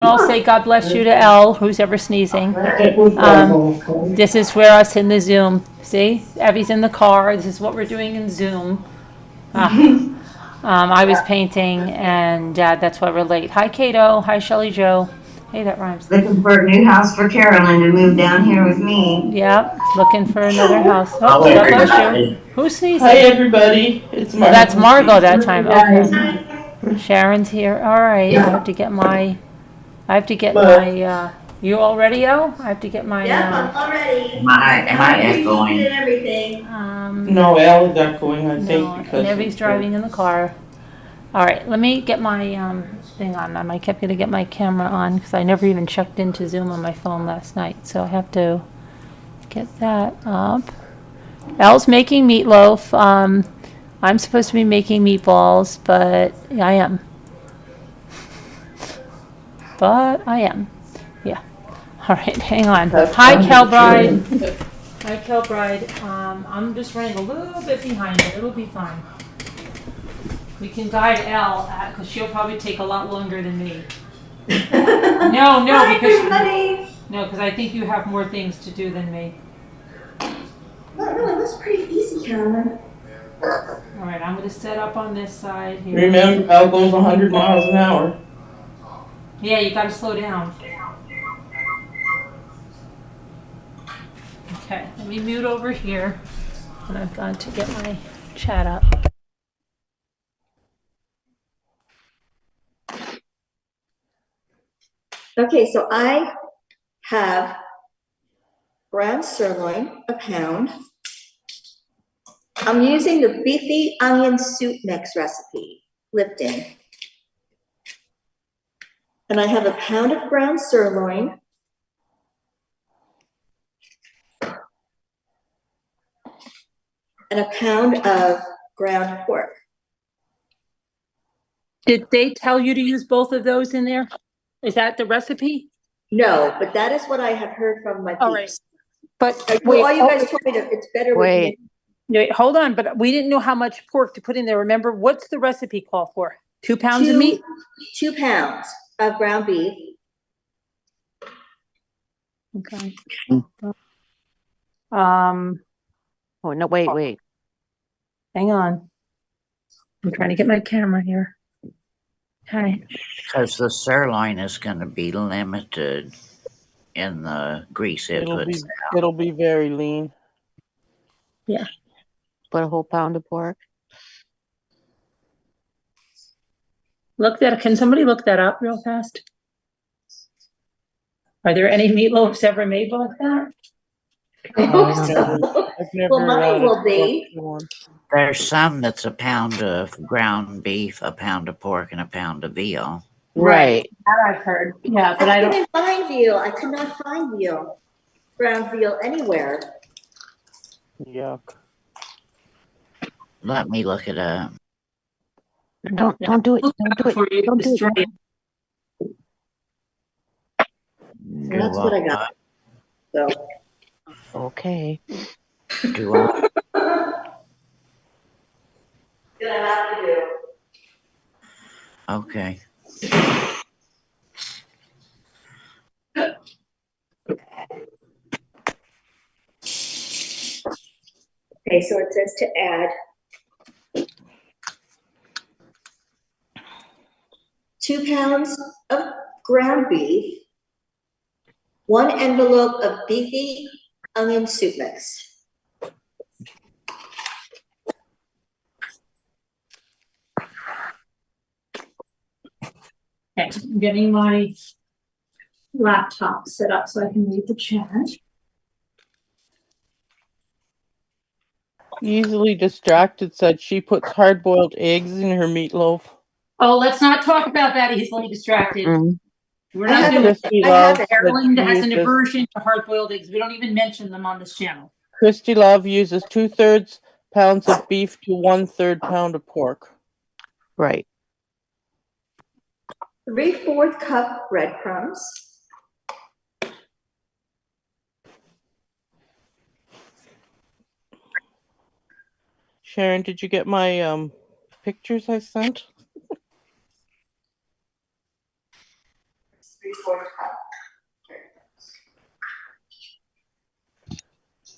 I'll say God bless you to Elle, who's ever sneezing. This is where us in the Zoom. See, Evie's in the car. This is what we're doing in Zoom. I was painting, and that's why we're late. Hi, Cato. Hi, Shelley Joe. Hey, that rhymes. Looking for a new house for Carolyn to move down here with me. Yep, looking for another house. Oh, Hello, God bless you. everybody. Who's sneezing? Hi, everybody. It's Oh, Margo. that's Margot that time. Okay. Sharon's here. All right. I have to get my. You all ready, Elle? I have to get my. Yeah, I'm all ready. Am I echoing? And everything. No, Al is echoing, I think, No, because and Evie's driving in the car. All right, let me get my thing on. I kept going to get my camera on because I never even checked into Zoom on my phone last night, so I have to get that up. Elle's making meatloaf. I'm supposed to be making meatballs, but I am. Yeah. All right, hang on. Hi, Kelbride. Hi, Kelbride. I'm just running a little bit behind it. It'll be fine. We can guide Elle because she'll probably take a lot longer than me. No, because I think you have more things to do than me. No, it looks pretty easy, Carolyn. All right, I'm going to set up on this side here. remember, Al goes 100 miles an hour. Yeah, you got to slow down. Okay, let me mute over here. And I've got to get my chat up. Okay, so I have ground sirloin, a pound. I'm using the beefy onion soup mix recipe, Lipton. And I have a pound of ground sirloin. And a pound of ground pork. Did they tell you to use both of those in there? Is that the recipe? No, but that is what I have heard from my All right. peeps. But Well, all you guys told me that it's better with wait, hold on, but we didn't know how much pork to put in there. Remember, what's the recipe call for? 2 pounds of meat? 2 pounds of ground beef. Okay. Oh, no, wait. Hang on. I'm trying to get my camera here. Okay. Because the sirloin is going to be limited in the grease it puts out. It'll be very lean. Yeah. Put a whole pound of pork. Can somebody look that up real fast? Are there any meatloafs ever made like that? I hope so. Well, mine will be. There's some that's a pound of ground beef, a pound of pork, and a pound of veal. Right. That I've heard. Yeah, but I don't. couldn't find veal. I could not find veal, ground veal anywhere. Yuck. Let me look it up. Don't do it. Don't do it. Don't do it. That's what I got. So. Okay. Do I? Gonna have to do. Okay. Okay, so it says to add 2 pounds of ground beef, 1 envelope of beefy onion soup mix. Okay, I'm getting my laptop set up so I can read the chat. Easily distracted said she puts hard-boiled eggs in her meatloaf. Oh, let's not talk about that easily distracted. We're not doing Christy Love said Carolyn she has an uses- aversion to hard-boiled eggs. We don't even mention them on this channel. Christy Love uses 2/3 pounds of beef to 1/3 pound of pork. Right. 3/4 cup breadcrumbs. Sharon, did you get my pictures I sent? 3/4 cup.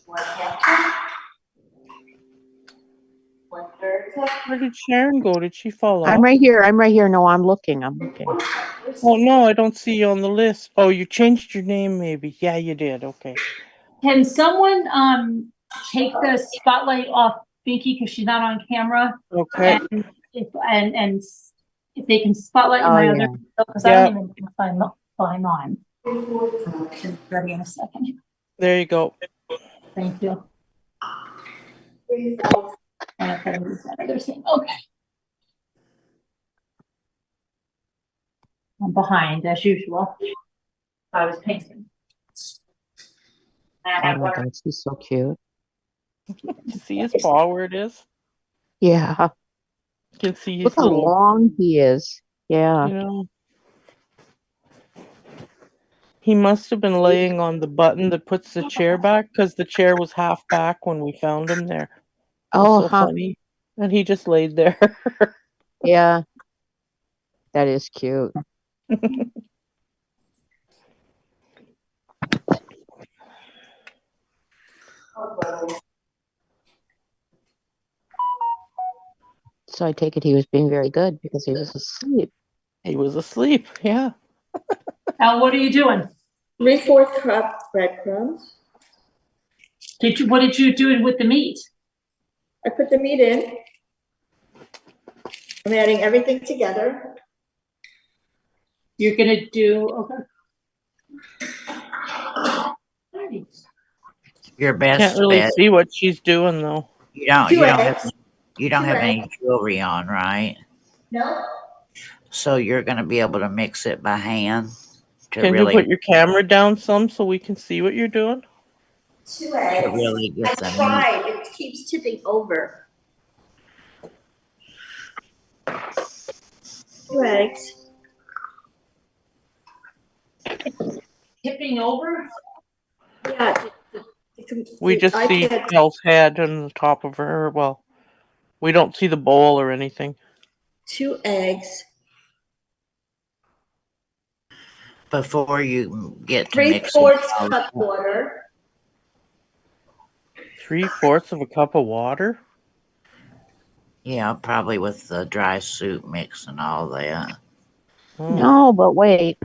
1/2 cup. 1/3 cup. Where did Sharon go? Did she fall I'm off? right here. I'm right here. No, I'm looking. I'm looking. Oh no, I don't see you on the list. Oh, you changed your name maybe. Yeah, you did. Okay. Can someone, take the spotlight off Binky because she's not on camera? Okay. And if they can spotlight Oh, my yeah. other, because I don't even find mine. Ready in a second. There you go. Thank you. And I gotta use that other thing. Okay. I'm behind as usual. I was painting. And I Oh have my one. God, he's so cute. You see his paw where it is? Yeah. You can see Look his how little, long he is. Yeah. you know. He must have been laying on the button that puts the chair back because the chair was half back when we found him there. It was Oh, so funny. And he just laid there. Yeah. That is cute. So I take it he was being very good because he was asleep. He was asleep. Yeah. Al, what are you doing? 3/4 cup breadcrumbs. What did you do with the meat? I put the meat in. I'm adding everything together. You're gonna do, okay. Your Can't best really bet. see what she's doing though. You don't. 2 You don't have. eggs. You don't 2 have eggs. any jewelry on, right? No. So you're going to be able to mix it by hand to Can you really, put your camera down some so we can see what you're doing? 2 to eggs. really I get the meat. tried. It keeps tipping over. 2 eggs. Tipping over? Yeah. We just see iPad. Elle's head and the top of her. Well, we don't see the bowl or anything. 2 eggs. Before you get to 3/4 mixing all cup that, water. 3/4 of a cup of water? yeah, probably with the dry soup mix and all that. Oh, No, but wait.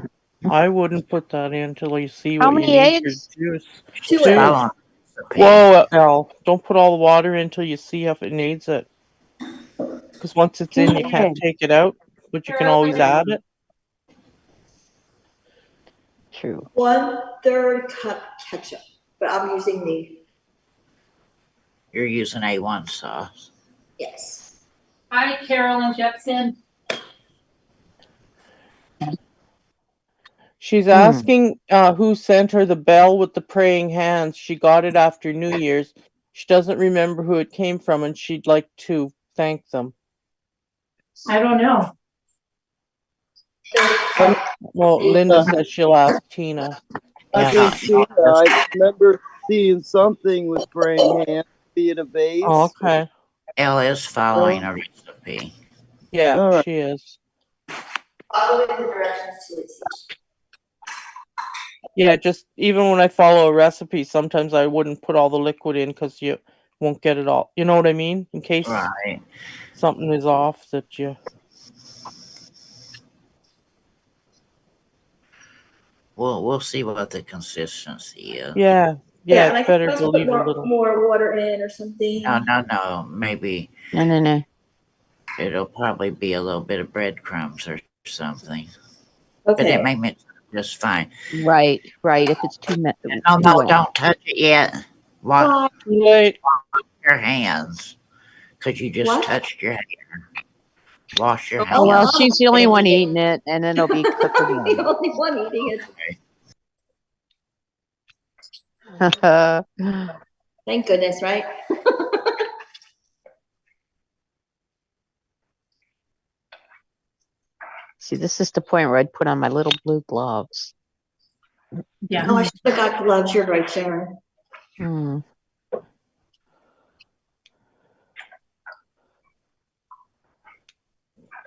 I wouldn't put that in till you see How what you many need for eggs? juice. 2 Just eggs. follow the recipe. Whoa, Elle, don't put all the water in till you see if it needs it. Because once it's in, you can't Okay. take it out, but you can always add it. True. 1/3 cup ketchup, but I'm using the, You're using A1 sauce. yes. Hi, Carolyn Jepson. She's asking who sent her the bell with the praying hands. She got it after New Year's. She doesn't remember who it came from, and she'd like to thank them. I don't know. Well, Linda says she'll ask Tina. I Yeah. think Tina, I remember seeing something with praying hands, be it a vase. Oh, okay. Elle is following a recipe. Yeah, All right. she is. Follow in the directions to it. Yeah, just even when I follow a recipe, sometimes I wouldn't put all the liquid in because you won't get it all. You know what I mean? In case Right. something is off that you. We'll see what the consistency is. Yeah, Yeah, and I it's can better also to put leave a little. more water in or something. No. Maybe No. it'll probably be a little bit of breadcrumbs or something. But it Okay. may mix just fine. Right. If it's too No, wet. don't touch it yet. Wash Too late. your hands. Because you just What? touched your hand. Wash your Oh, well, hands. she's the only one eating it, and then it'll be cooked I'm the again. only one eating it. Thank goodness, right? See, this is the point where I'd put on my little blue gloves. Yeah. Oh, I should have got gloves. You're right, Sharon. Hmm.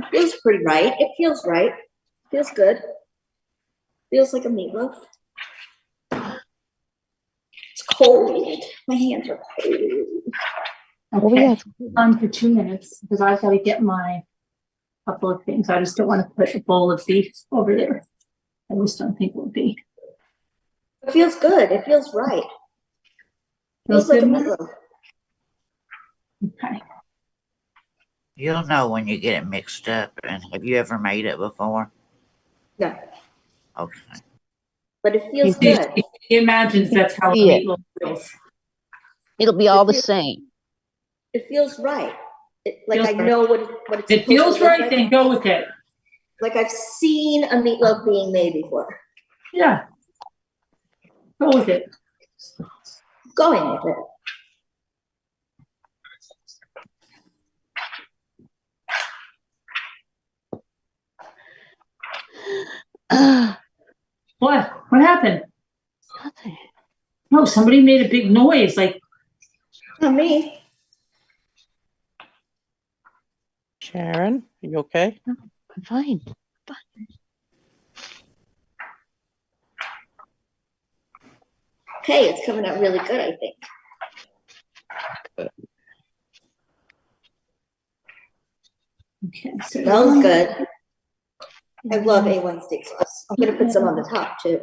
It feels pretty right. It feels right. Feels good. Feels like a meatloaf. It's cold. My hands are cold. Oh, Okay, yeah. on for 2 minutes because I've got to get my couple of things. I just don't want to put a bowl of beef over there. I just don't think it would be. It feels good. It feels right. Feels like a meatloaf. Okay. You'll know when you get it mixed up. And have you ever made it before? No, Okay. but it feels You good. He imagines that's how a see it. meatloaf feels. It'll be all the feels- same. It feels right. Like Feels I know what it's It supposed feels to look right, like. then go with it. Like I've seen a meatloaf being made before. Yeah. Go with it. Going with it. What? What happened? Nothing. No, somebody made a big noise. Like, Not me. Sharon, are you okay? I'm fine. Okay, it's coming out really good, I think. okay, so Smells good. I love A1 steak sauce. I'm gonna put some on the top too.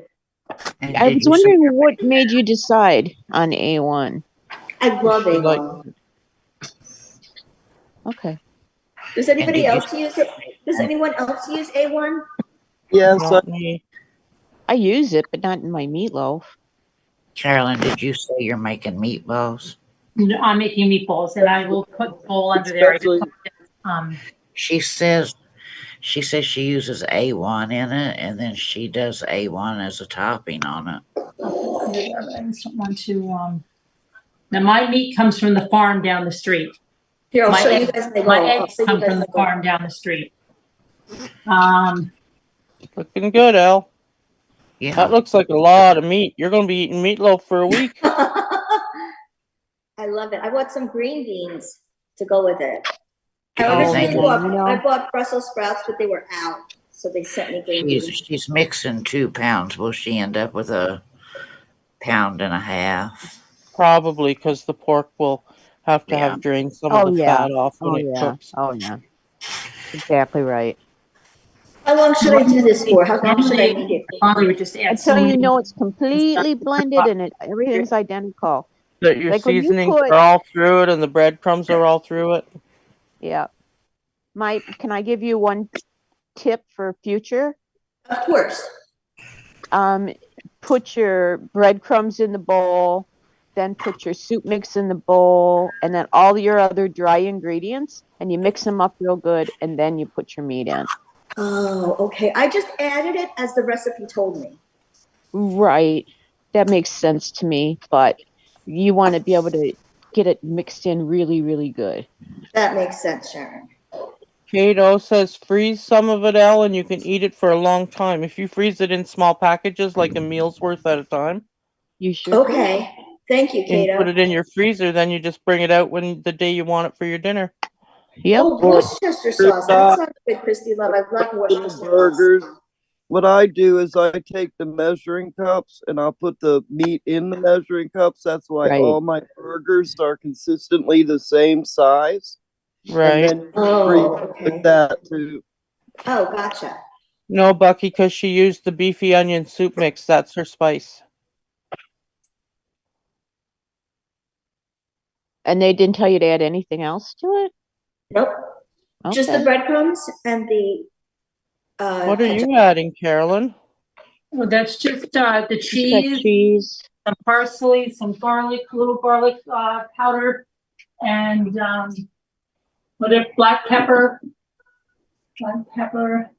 And I did was you say wondering you're what made you decide on A1. I love She like- A1. Okay. Does anybody did you- else use it? Does anyone else use A1? Yes, Not me. I use it, but not in my meatloaf. Carolyn, did you say you're making meatballs? I'm making meatballs, and I will put the bowl under there. especially She says she uses A1 in it, and then she does A1 as a topping on it. I'll put it under there, but I just don't want to. Now my meat comes from the farm down the street. Here, I'll My show you eggs- guys my bowl. My I'll eggs show you come guys from my the bowl. farm down the street. Looking good, Al. Yeah. That looks like a lot of meat. You're gonna be eating meatloaf for a week. I love it. I bought some green beans to go with it. I Oh, originally thank bought, you. I bought Brussels sprouts, but they were out, so they sent me green beans. She's mixing 2 pounds. Will she end up with a 1.5 pounds? Probably because the pork will have to Yeah. have drained some of the fat off when it cooks. Oh, yeah. Exactly right. How long should I do this for? How long should I Normally, make it? father would just add Until you some. know it's completely blended and everything's identical. That your Like when you seasonings put- are all through it and the breadcrumbs are all through it. Yeah. Can I give you one tip for future? Of course. Put your breadcrumbs in the bowl, then put your soup mix in the bowl, and then all your other dry ingredients, and you mix them up real good, and then you put your meat in. Oh, okay. I just added it as the recipe told me. Right. That makes sense to me, but you want to be able to get it mixed in really, really good. That makes sense, Sharon. Kato says freeze some of it, Al, and you can eat it for a long time. If you freeze it in small packages, like a meal's worth at a time, You sure? Okay. Thank you, and you put Kato. it in your freezer, then you just bring it out when the day you want it for your dinner. Yep. Oh, Worcestershire sauce. That sounds good, Christy Love. I love Worcestershire sauce. burgers. What I do is I take the measuring cups and I'll put the meat in the measuring cups. That's why Right. all my burgers are consistently the same size. Right. And then Oh, freeze okay. like that too. Oh, gotcha. No, Bucky, because she used the beefy onion soup mix. That's her spice. And they didn't tell you to add anything else to it? Nope. Just the Okay. breadcrumbs and the What are ketchup. you adding, Carolyn? Well, that's just the Just got cheese, cheese. some parsley, some garlic, a little garlic powder, and whatever, black pepper. Black pepper.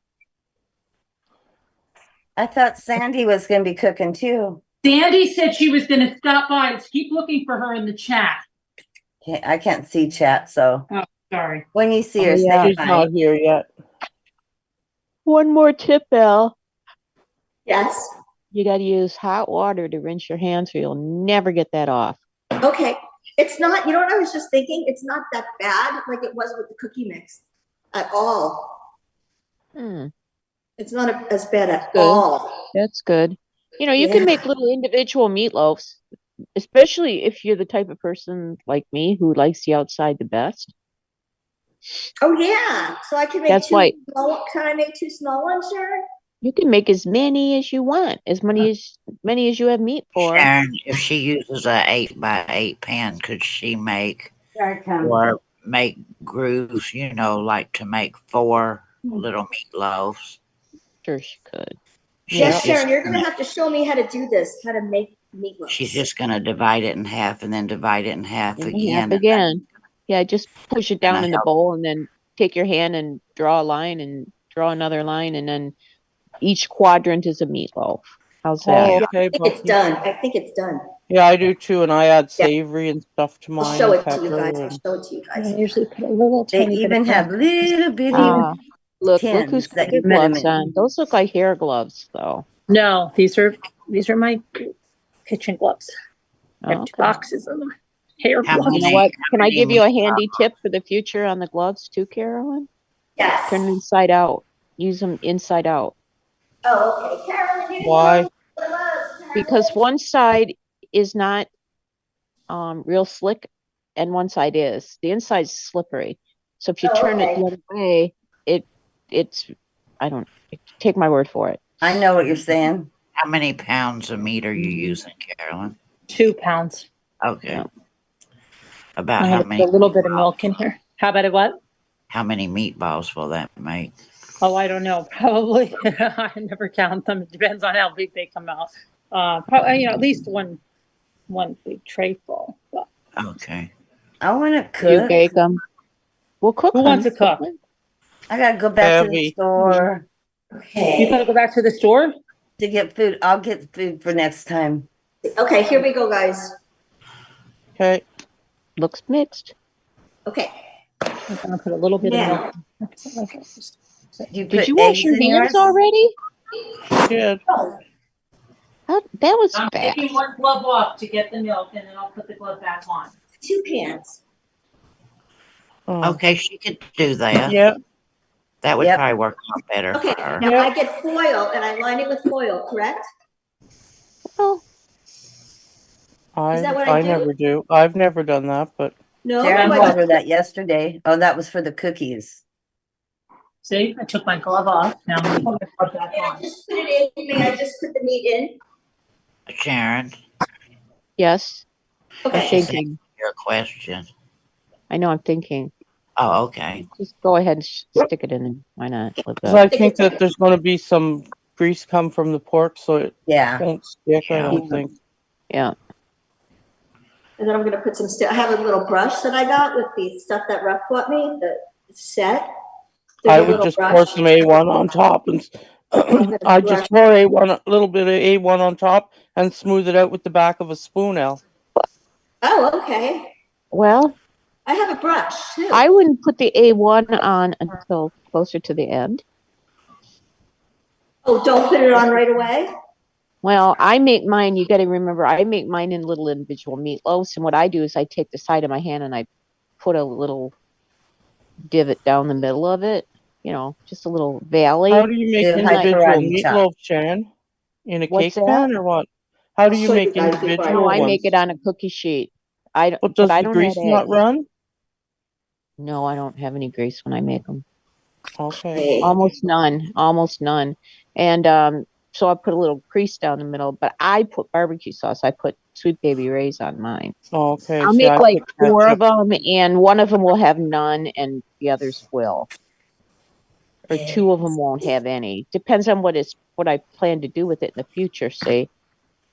I thought Sandy was going to be cooking too. Sandy said she was going to stop by. Let's keep looking for her in the chat. I can't see chat, so Sorry. when you see Oh, her, yeah. say She's hi. not here yet. One more tip, Al. Yes. You got to use hot water to rinse your hands or you'll never get that off. Okay. It's not, you know what I was just thinking? It's not that bad like it was with the cookie mix at all. Hmm. It's not as bad at Good. all. That's good. You know, you Yeah. can make little individual meatloafs, especially if you're the type of person like me who likes the outside the best. Oh, yeah. So I can make That's two why small, can I make two small ones, Sharon? you can make as many as you want, as many as you have meat for. Sharon, if she uses a 8x8 pan, could she make Here I come. or make grooves, like to make 4 little meatloaves? Sure, she could. She's Yes, just Sharon, you're gonna gonna, have to show me how to do this, how to make she's meatloaves. just gonna divide it in half and then divide it in half And a half again. again. Yeah, just push it down gonna in the help. bowl and then take your hand and draw a line and draw another line, and then each quadrant is a meatloaf. How's that? Oh, Yeah, okay, I think it's Bucky. done. I think it's done. Yeah, I do too, and I add Yeah. savory and stuff to I'll mine show and it to you guys. pepper I'll and show it to you I guys. usually put a little They tiny bit even of have little bitty Ah, look who's tins got that their you put 'em gloves in. on. Those look like hair gloves, though. No, these are my kitchen gloves. I have Oh, 2 okay. boxes of them. Hair How gloves. You know many? what? How Can I many give you a meatloaves? handy tip for the future on the gloves too, Carolyn? Yes. Turn them inside out. Use them inside out. Oh, okay. Carolyn, you didn't why? know what it was, Because Carolyn. one side is not real slick and one side is. The inside's slippery. So if you Oh, turn it okay. the other way, it's I don't take my word for it. I know what you're saying. How many pounds of meat are you Mhm. using, Carolyn? 2 pounds. Okay. Yeah. About I'm how gonna put many? a little bit of milk in here. How about it? What? How many meatballs will that make? Oh, I don't know. Probably. I never count them. It depends on how big they come out. Probably, at least one big tray full. But Okay. I want to You cook. bake them. We'll cook who wants them. to cook? I gotta go back to the Heavy. store You Okay. gotta go back to the store? to get food. I'll get food for next time. Okay, here we go, guys. Okay. Looks mixed. Okay. I'm gonna put a little bit of Now, milk. You Did put you wash eggs your in hands yours? already? Good. That was I'm fast. taking one glove off to get the milk, and then I'll put the glove back on. 2 pans. Oh. Okay, she could do that. Yeah. That would Yep. probably work out better Okay, for her. now Yeah. I get foil and I line it with foil, correct? Well, Is that what I I do? never do. I've never done that, but No? Sharon Do I told put- her that yesterday. Oh, that was for the cookies. See, I took my glove off. Now I'm gonna put my glove back May I on. just put it in? May I just put the meat in? Sharon, yes. I'm Okay. she's thinking. your question. I know I'm thinking. Oh, okay. Just go ahead and stick it in there. Why not? Look 'cause up. I think that there's going to be some grease come from the pork, so it Yeah. won't stick. I Yeah. don't think. Yeah. And then I'm gonna put some, I have a little brush that I got with the stuff that Ruff bought me, the set. There's I a would little just pour brush. some A1 on top, and I just pour A1, a little bit of A1 on top, and smooth it out with the back of a spoon, Al. Oh, okay. Well, I have a brush too. I wouldn't put the A1 on until closer to the end. Oh, don't put it on right away? Well, I make mine, you got to remember, I make mine in little individual meatloaves. And what I do is I take the side of my hand and I put a little divot down the middle of it, just a little valley. How do you make Do individual karate chop. meatloaf, Sharon? In a What's cake that? pan or what? How do I'll you show you make guys before I individual No, I ones? make it on a cookie sheet. But But does I the don't grease add not eggs. run? No, I don't have any grease when I make them. Okay. Almost none. And so I put a little crease down the middle, but I put barbecue sauce. I put Sweet Baby Ray's on mine. Okay. I'll See, make I like put 4 of ketchup. them, and one of them will have none, and the others will. Or 2 of them won't have any. Depends on what I plan to do with it in the future, see?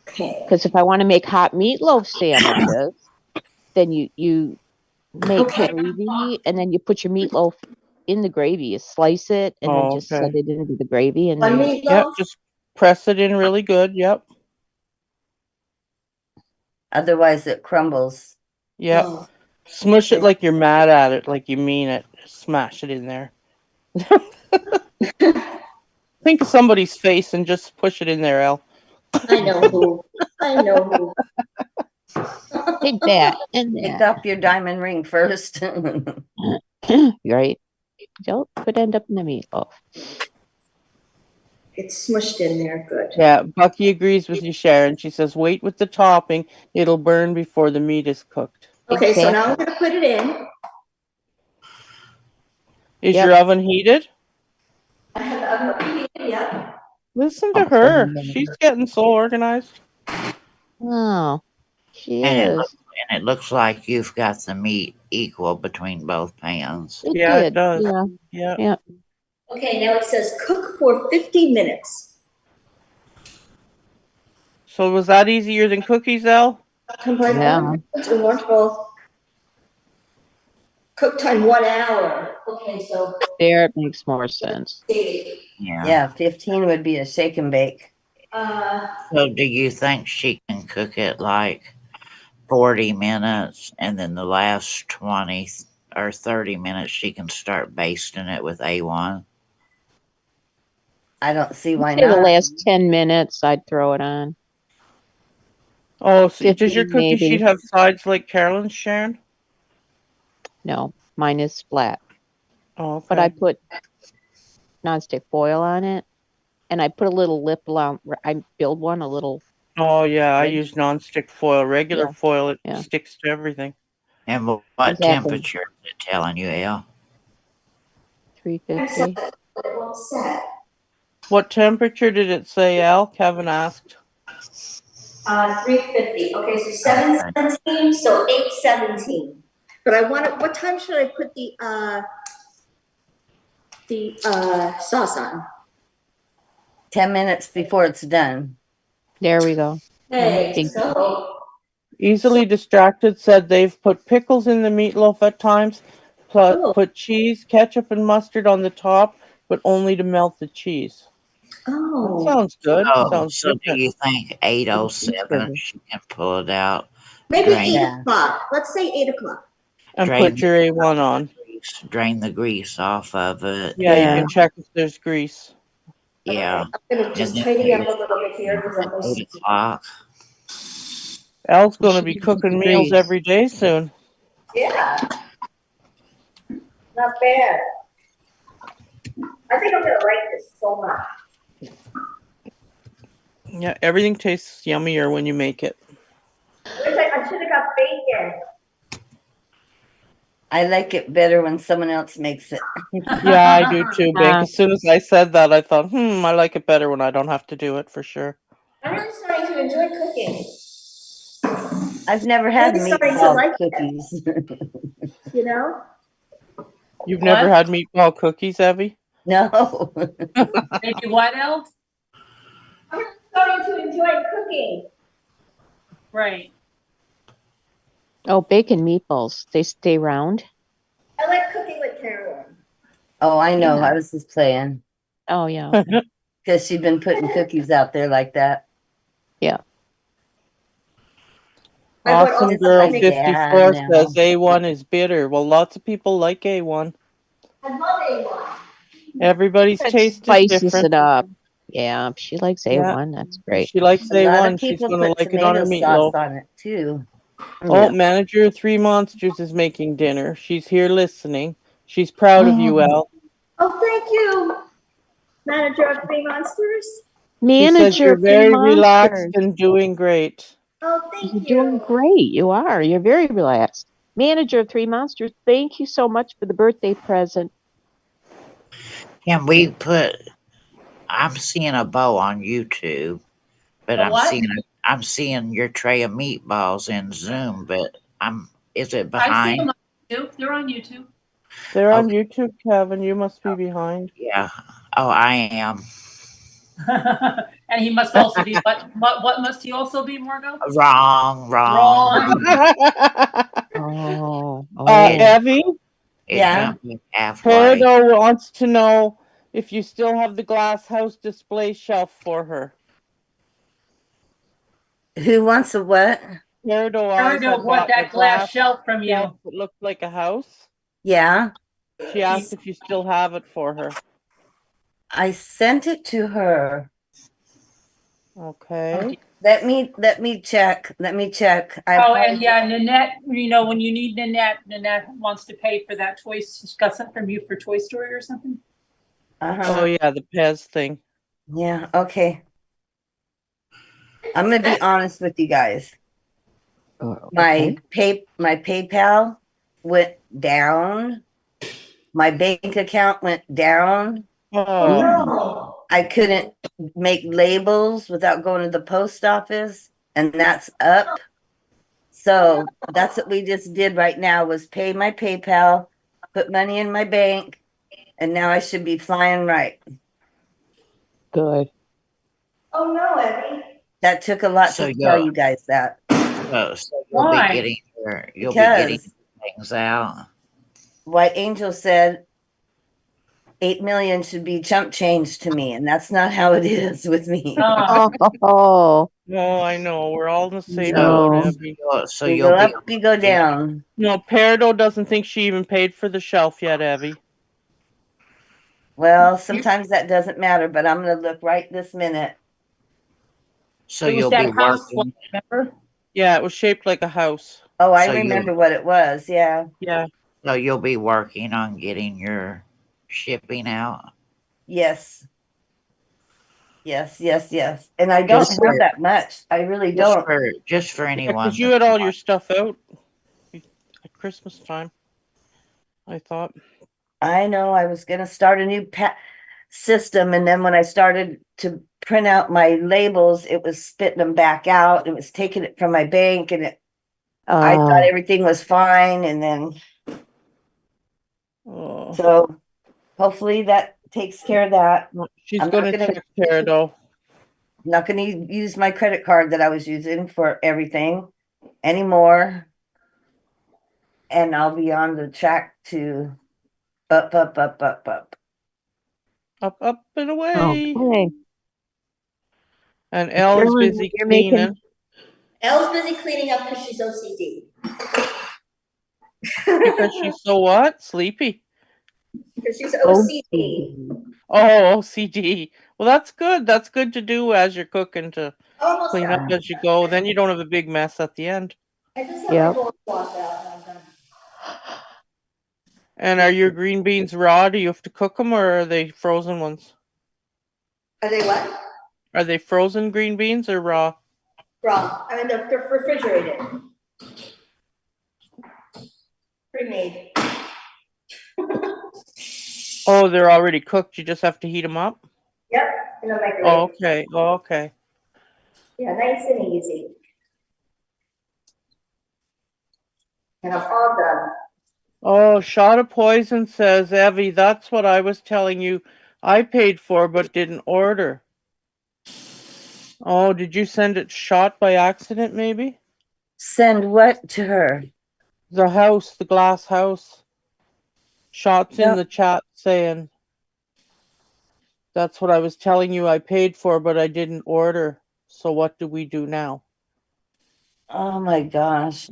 Okay. Because if I want to make hot meatloaf sandwiches, then you make Okay. gravy, and then you put your meatloaf in the gravy. You slice it, and then just Okay. set it into the gravy, and One then Yep. meatloaf? Just press it in really good. Yep. Otherwise, it crumbles. Yep. Oh, Smush it like you're mad at it, like you mean it. Smash it in there. Think of somebody's face and just push it in there, Al. I know who. I know who. take that and Take that. off your diamond ring first. Right? Could end up in the meatloaf. It's smushed in there, good. Yeah, Bucky agrees with you, Sharon. She says, wait with the topping. It'll burn before the meat is cooked. Okay, so now I'm gonna put it in. Is Yep. your oven heated? I have the oven heated, yeah. Listen to her. She's getting so organized. Oh, she And is. it looks like you've got the meat equal between both pans. It Yeah, it did. does. Yeah. Yeah. Yeah. Okay, now it says cook for 50 minutes. So was that easier than cookies, Elle? Combine Yeah. all ingredients in one bowl. Cook time 1 hour. Okay, so There, it makes more sense. Yeah. Yeah, 15 would be a shake and bake. So do you think she can cook it like 40 minutes and then the last 20 or 30 minutes she can start basting it with A1? I don't see why Say the not. last 10 minutes, I'd throw it on. Oh, so does your 15 cookie sheet maybe. have sides like Carolyn's, Sharon? No, mine is flat. Oh, okay. But I put nonstick foil on it, and I put a little lip around. I build one a little. Oh, yeah, I Ridge. use nonstick foil. Regular Yeah, foil, it yeah. sticks to everything. And what Exactly. temperature is it telling you, Elle? 350. it won't set. What temperature did it say, Elle? Kevin asked. 350. Okay, so 717, so 817. But I want it, what time should I put the sauce on? 10 minutes before it's done. There we go. Okay, Thank you. so Easily Distracted said they've put pickles in the meatloaf at times, Oh. put cheese, ketchup, and mustard on the top, but only to melt the cheese. That oh, sounds good. Oh, Sounds so do different. you think 8:07 she can pull it out? maybe Drain, 8 o'clock. Let's say 8 o'clock. And drain put your A1 on. drain the grease off of it. Yeah, you Yeah. can check if there's grease. Yeah. I'm gonna just And then tidy up a it's little bit here because I'm at 8 listening. o'clock. Elle's going to She be uses cooking grease. meals every day soon. Yeah. Not bad. I think I'm gonna like this so much. Yeah, everything tastes yummier when you make it. I should have got bacon. I like it better when someone else makes it. Yeah, I do too, Bink. As soon as I said that, I thought, I like it better when I don't have to do it for sure. I'm really starting to enjoy cooking, I've never had Really starting to meatball like it. cookies. you know? You've never had meatball cookies, Evie? No. Maybe what else? I'm really starting to enjoy cooking. Right. Oh, bacon meatballs. They stay round. I like cooking with Carolyn. Oh, I know. Yeah. I was just playing Oh, yeah. because she'd been putting cookies out there like that. Yeah. I bought all Awesome this Girl thing. 54 Yeah, says A1 is bitter. Well, lots of people like A1. I love A1. Everybody's It taste is spices different. it up. Yeah, she likes Yeah. A1. That's great. She likes A lot A1. of She's people going to put like it on her tomato sauce meatloaf. on it too. Oh, Yeah. Manager of Three Monsters is making dinner. She's here listening. She's proud of you, Elle. Oh, thank you, manager of Three Monsters. He says Manager you're of Three very relaxed Monsters. and doing great. Oh, thank You're you. doing great. You are. You're very relaxed. Manager of Three Monsters, thank you so much for the birthday present. Can we put? I'm seeing a bow on YouTube, but A what? I'm seeing your tray of meatballs in Zoom, but is it I see behind? them on YouTube. They're on YouTube. They're on Okay. YouTube, Kevin. You must be behind. Yeah. Oh, I am. And he must also be what must he also be, Margot? Wrong. Oh, Evie, It Yeah. jumped me halfway. Peridot wants to know if you still have the glass house display shelf for her. Who wants a what? Peridot always Sardo had bought bought that the glass shelf from you. shelf that looked like a house. Yeah. She asked if you still have it for her. I sent it to her. Okay. Let me check. Let me check. Oh, and yeah, Nanette, when you need Nanette wants to pay for that toy. She's got something from you for Toy Story or something. Uh-huh. Oh yeah, the Pez thing. Yeah, okay. I'm gonna be honest with you guys. Okay. My PayPal went down. My bank account went down. Oh, Oh, no. I couldn't make labels without going to the post office, and that's up. So that's what we just did right now was pay my PayPal, put money in my bank, and now I should be flying right. Good. Oh, no, Abby. That took a lot So to tell you'll you guys that you'll be Why? getting you'll be getting because things out. White Angel said 8 million should be chump change to me, and that's not how it is with me. Oh, Oh, no, I know. We're all in the same So boat, no. Abby. so You you'll go be up, you go down. No, Peridot doesn't think she even paid for the shelf yet, Abby. Well, sometimes that doesn't matter, but I'm gonna look right this minute. so it was you'll be that house one, working. remember? Yeah, it was shaped like a house. Oh, I So you'll remember what it was. Yeah. Yeah. so you'll be working on getting your shipping out. Yes. Yes, yes, yes. And I don't Just have for that much. I really don't. just for Yeah, because anyone you had that's all your stuff out at Christmas time, I thought. I know I was gonna start a new system, and then when I started to print out my labels, it was spitting them back out. It was taking it from my bank, and I thought everything was fine, and then Oh, so hopefully that takes care of that. no, she's I'm going to check Peridot. not gonna use my credit card that I was using for everything anymore. And I'll be on the track to up, up, up, up, up. Up, up, and away. Okay. And Elle is Carolyn, busy you're cleaning. making Elle's busy cleaning up because she's OCD. Because she's so what? Sleepy. Because she's OCD. Oh, OCD. Well, that's good. That's good to do as you're cooking to Almost clean up done. as you go. Then you don't have a big mess at the end. I just have my Yep. whole cloth out and I'm done. And are your green beans raw? Do you have to cook them or are they frozen ones? Are they what? Are they frozen green beans or raw? Raw. I mean, they're refrigerated. Pre-made. Oh, they're already cooked. You just have to heat them up? Yep, in the microwave. Oh, okay. Oh, okay. Yeah, nice and easy. And I'm all done. Oh, Shot of Poison says, Evie, that's what I was telling you I paid for but didn't order. Oh, did you send it shot by accident, maybe? Send what to her? The house, the glass house. Shot's in Yep. the chat saying, that's what I was telling you I paid for but I didn't order. So what do we do now? Oh my gosh.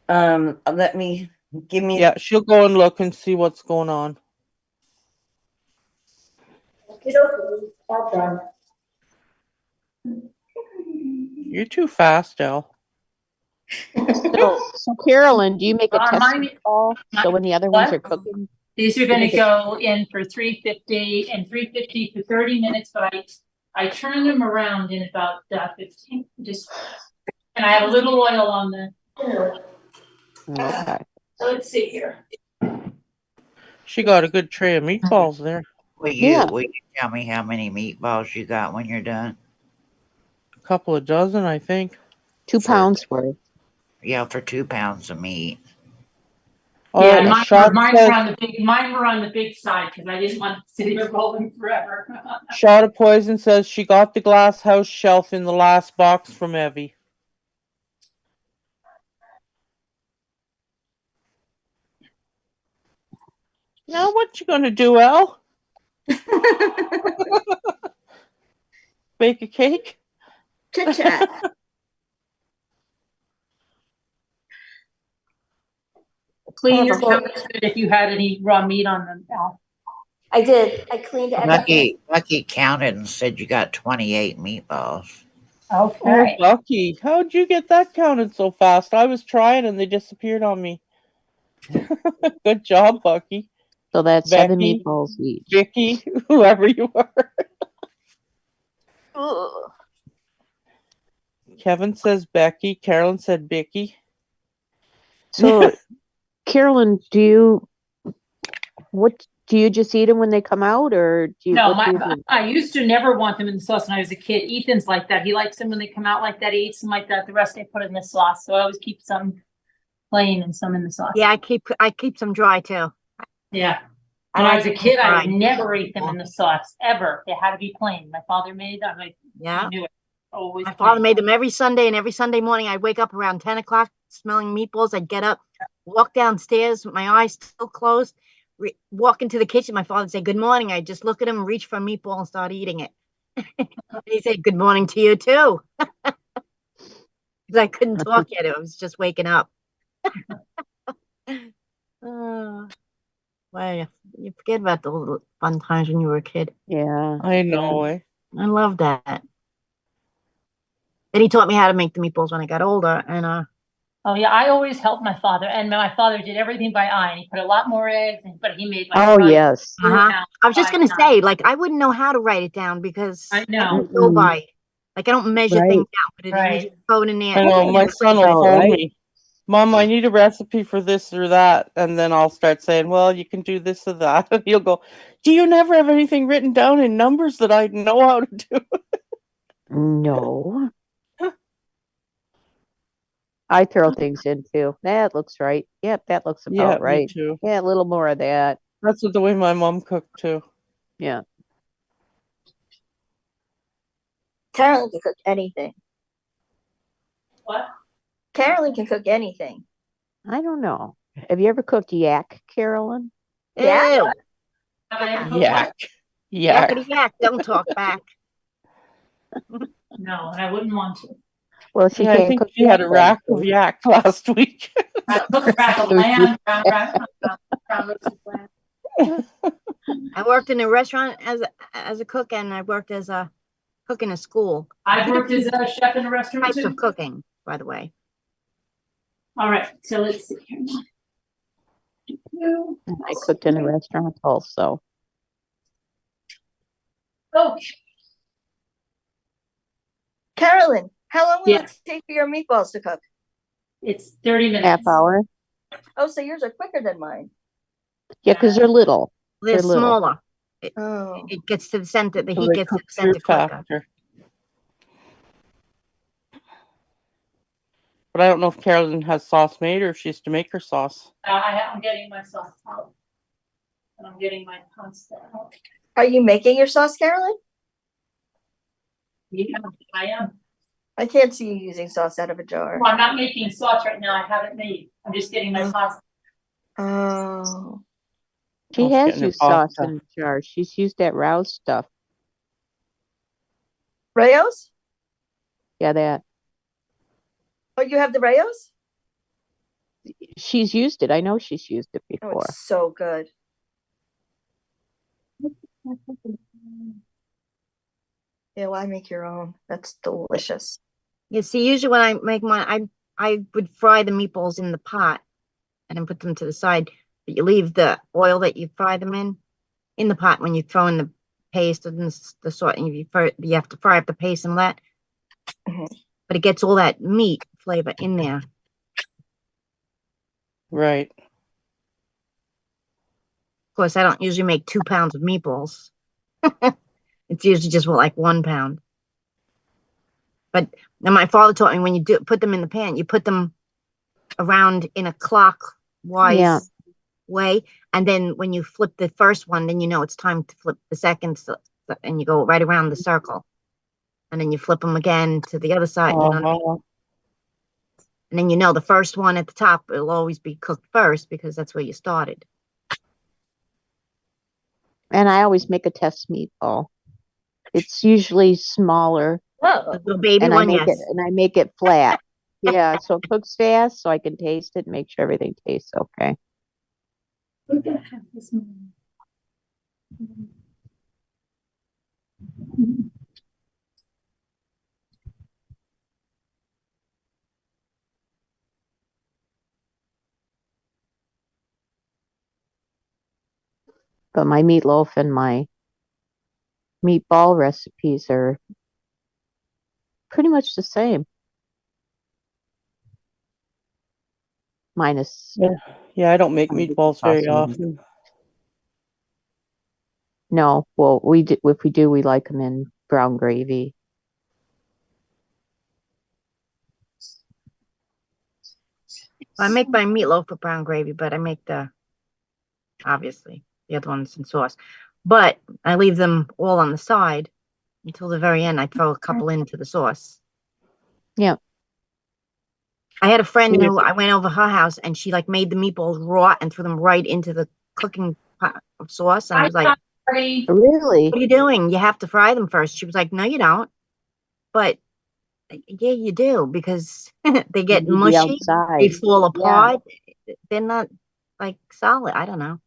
Let me give me. Yeah, she'll go and look and see what's going on. All done. You're too fast, Elle. So Carolyn, do you make a test Mine, call? So when the other ones are cooking? these are gonna make it- go in for 350 and 350 for 30 minutes, but I turn them around in about 15, and I have a little oil on the. Okay. So let's see here. She got a good tray of meatballs there. Will Yeah. you tell me how many meatballs you got when you're done? A couple of dozen, I think. 2 pounds worth. Yeah, for 2 pounds of meat. Oh, Yeah, mine Shot says, were on the big side because I didn't want to sit here rolling forever. Shot of Poison says she got the glass house shelf in the last box from Evie. Now what you gonna do, Elle? Bake a cake? Chit chat. Clean your So- counters if you had any raw meat on them, Al. I did. I cleaned everything. Lucky counted and said you got 28 meatballs. Oh, Okay. Bucky, how'd you get that counted so fast? I was trying and they disappeared on me. Good job, Bucky. So that's 7 Becky? meatballs each. Vicky, whoever you are. Ugh. Kevin says Becky. Carolyn said Bicky. So, Carolyn, do you just eat them when they come out, or No, what do you do? I used to never want them in the sauce when I was a kid. Ethan's like that. He likes them when they come out like that. He eats them like that. The rest I put in the sauce. So I always keep some plain and some in the sauce. Yeah, I keep some dry too. Yeah. I When I like was a kid, I fried. never ate them in the sauce ever. They had to be plain. My father made them. I Yeah. knew it. Always My father plain. made them every Sunday, and every Sunday morning I'd wake up around 10 o'clock smelling meatballs. I'd get up, walk downstairs with my eyes still closed, walk into the kitchen. My father would say, "Good morning." I'd just look at him, reach for a meatball, and start eating it. And he'd say, "Good morning to you too." Because I couldn't talk yet. I was just waking up. Oh, well, you forget about the little fun times when you were a kid. Yeah. I know, eh? I love that. Then he taught me how to make the meatballs when I got older, and Oh yeah, I always helped my father, and my father did everything by eye. And he put a lot more eggs, but he made like Oh, probably yes. 4 pounds, I was just 5 gonna pounds. say, like, I wouldn't know how to write it down because I I know. don't go Mm-mm. by, like, I don't measure Right. things out, put it in, you Right. just throw it in there. I know, my son will About phone right. me. Mom, I need a recipe for this or that. And then I'll start saying, well, you can do this or that. And he'll go, do you never have anything written down in numbers that I know how to do? No. I throw things in too. That looks right. Yep, that looks Yeah, about me right. too. Yeah, a little more of that. That's the way my mom cooked too. Yeah. Carolyn can cook anything. What? Carolyn can cook anything. I don't know. Have you ever cooked yak, Carolyn? Yeah. Ew, Have I ever cooked Yak. what? Yak. yakety yak, don't talk back. No, and I wouldn't want to. Well, she Yeah, I can't think cook she had yak a then. rack of yak last week. I cooked a rack of lamb, brown roasted lamb. I worked in a restaurant as a cook, and I worked as a cook in a school. I worked as a chef in a restaurant Types too. of cooking, by the way. All right, so let's see here. I cooked in a restaurant also. Okay. Carolyn, how long will Yeah. it take for your meatballs to cook? It's 30 minutes. Half hour. Oh, so yours are quicker than mine. Yeah, because they're little. They're They're little. smaller. Oh. It gets to the center, the So heat they gets to cook the center through quicker. faster. But I don't know if Carolyn has sauce made or if she has to make her sauce. I'm getting my sauce out. And I'm getting my pasta out. Are you making your sauce, Carolyn? Yeah, I am. I can't see you using sauce out of a jar. Well, I'm not making sauce right now. I have it made. I'm just getting my pasta. Oh. She Oh, she's has getting her used sauce pasta. in a jar. She's used that Rouse stuff. Rayos? Yeah, that. Oh, you have the Rayos? She's used it. I know she's used it Oh, before. it's so good. Yeah, why make your own? That's delicious. You see, usually when I make mine, I would fry the meatballs in the pot and then put them to the side. But you leave the oil that you fry them in the pot when you throw in the paste and the sort, and you have to fry up the paste and that. Mhm. But it gets all that meat flavor in there. Right. Of course, I don't usually make 2 pounds of meatballs. It's usually just like 1 pound. But now my father taught me when you put them in the pan, you put them around in a clockwise Yeah. way, and then when you flip the first one, then you know it's time to flip the second, and you go right around the circle, and then you flip them again to the other side, Uh-huh. and then you know the first one at the top will always be cooked first because that's where you started. And I always make a test meatball. It's usually smaller, Oh. The baby and one, I make it flat. Yeah, so it cooks fast, so I can taste it and make sure everything tastes okay. We're gonna have this morning. But my meatloaf and my meatball recipes are pretty much the same. Minus Yeah, I don't make meatballs very sauce. often. No, well, if we do, we like them in brown gravy. I make my meatloaf with brown gravy, but I make obviously the other ones in sauce. But I leave them all on the side until the very end. I throw a couple into the sauce. Yeah. I had a friend See, who I went over her house and she like made the meatballs raw and threw them right into the cooking pot of sauce. And I was like, Really? what are you doing? You have to fry them first. She was like, no, you don't. But yeah, you do, because they get Maybe the mushy, they outside. fall Yeah. apart. They're not like solid. I don't know.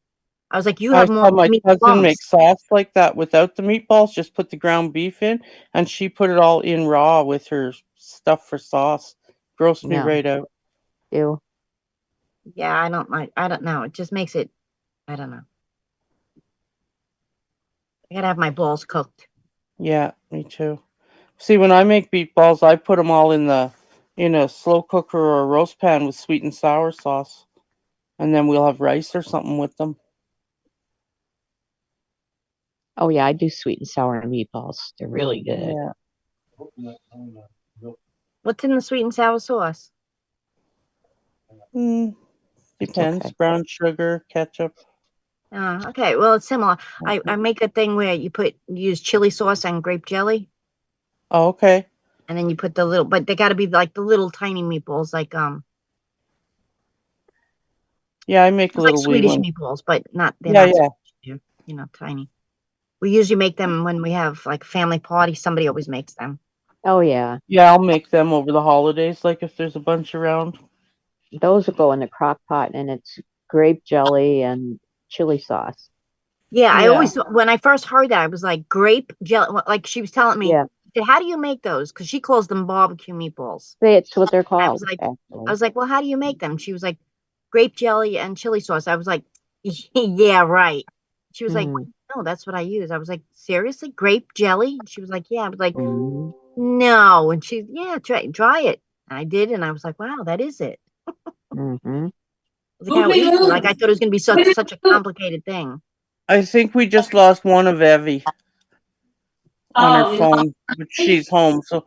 I was like, you I have more saw my meat cousin make lumps. sauce like that without the meatballs, just put the ground beef in, and she put it all in raw with her stuff for sauce. Grossed me No. right out. Ew. Yeah, I don't know. It just makes it, I don't know. I gotta have my balls cooked. Yeah, me too. See, when I make meatballs, I put them all in a slow cooker or a roast pan with sweet and sour sauce, and then we'll have rice or something with them. Oh yeah, I do sweet and sour meatballs. They're really good. Yeah. What's in the sweet and sour sauce? Depends. okay. Brown sugar, ketchup. Okay, well, it's similar. I make a thing where you use chili sauce and grape jelly, Oh, okay. and then you put but they gotta be like the little tiny meatballs, like Yeah, I make it's like little wee Swedish ones. meatballs, but they're Yeah, not yeah. Swedish, tiny. We usually make them when we have like family party. Somebody always makes them. Oh yeah, Yeah, I'll make them over the holidays, like if there's a bunch around. those will go in the crock pot, and it's grape jelly and chili sauce. Yeah, I Yeah. always, when I first heard that, I was like, grape jelly. Like she was telling me, Yeah, how do you make those? Because she calls them barbecue meatballs. that's what they're I was called. like, Actually, well, how do you make them? She was like, grape jelly and chili sauce. I was like, yeah, right. She was like, Mhm. no, that's what I use. I was like, seriously, grape jelly? She was like, yeah. I was like, Mhm. no. And she, yeah, try it. And I did, and I was like, wow, that is it. Mhm. It's like how easy. Like I thought it was going to be such a complicated thing. I think we just lost one of Evie on her phone, but she's home. So,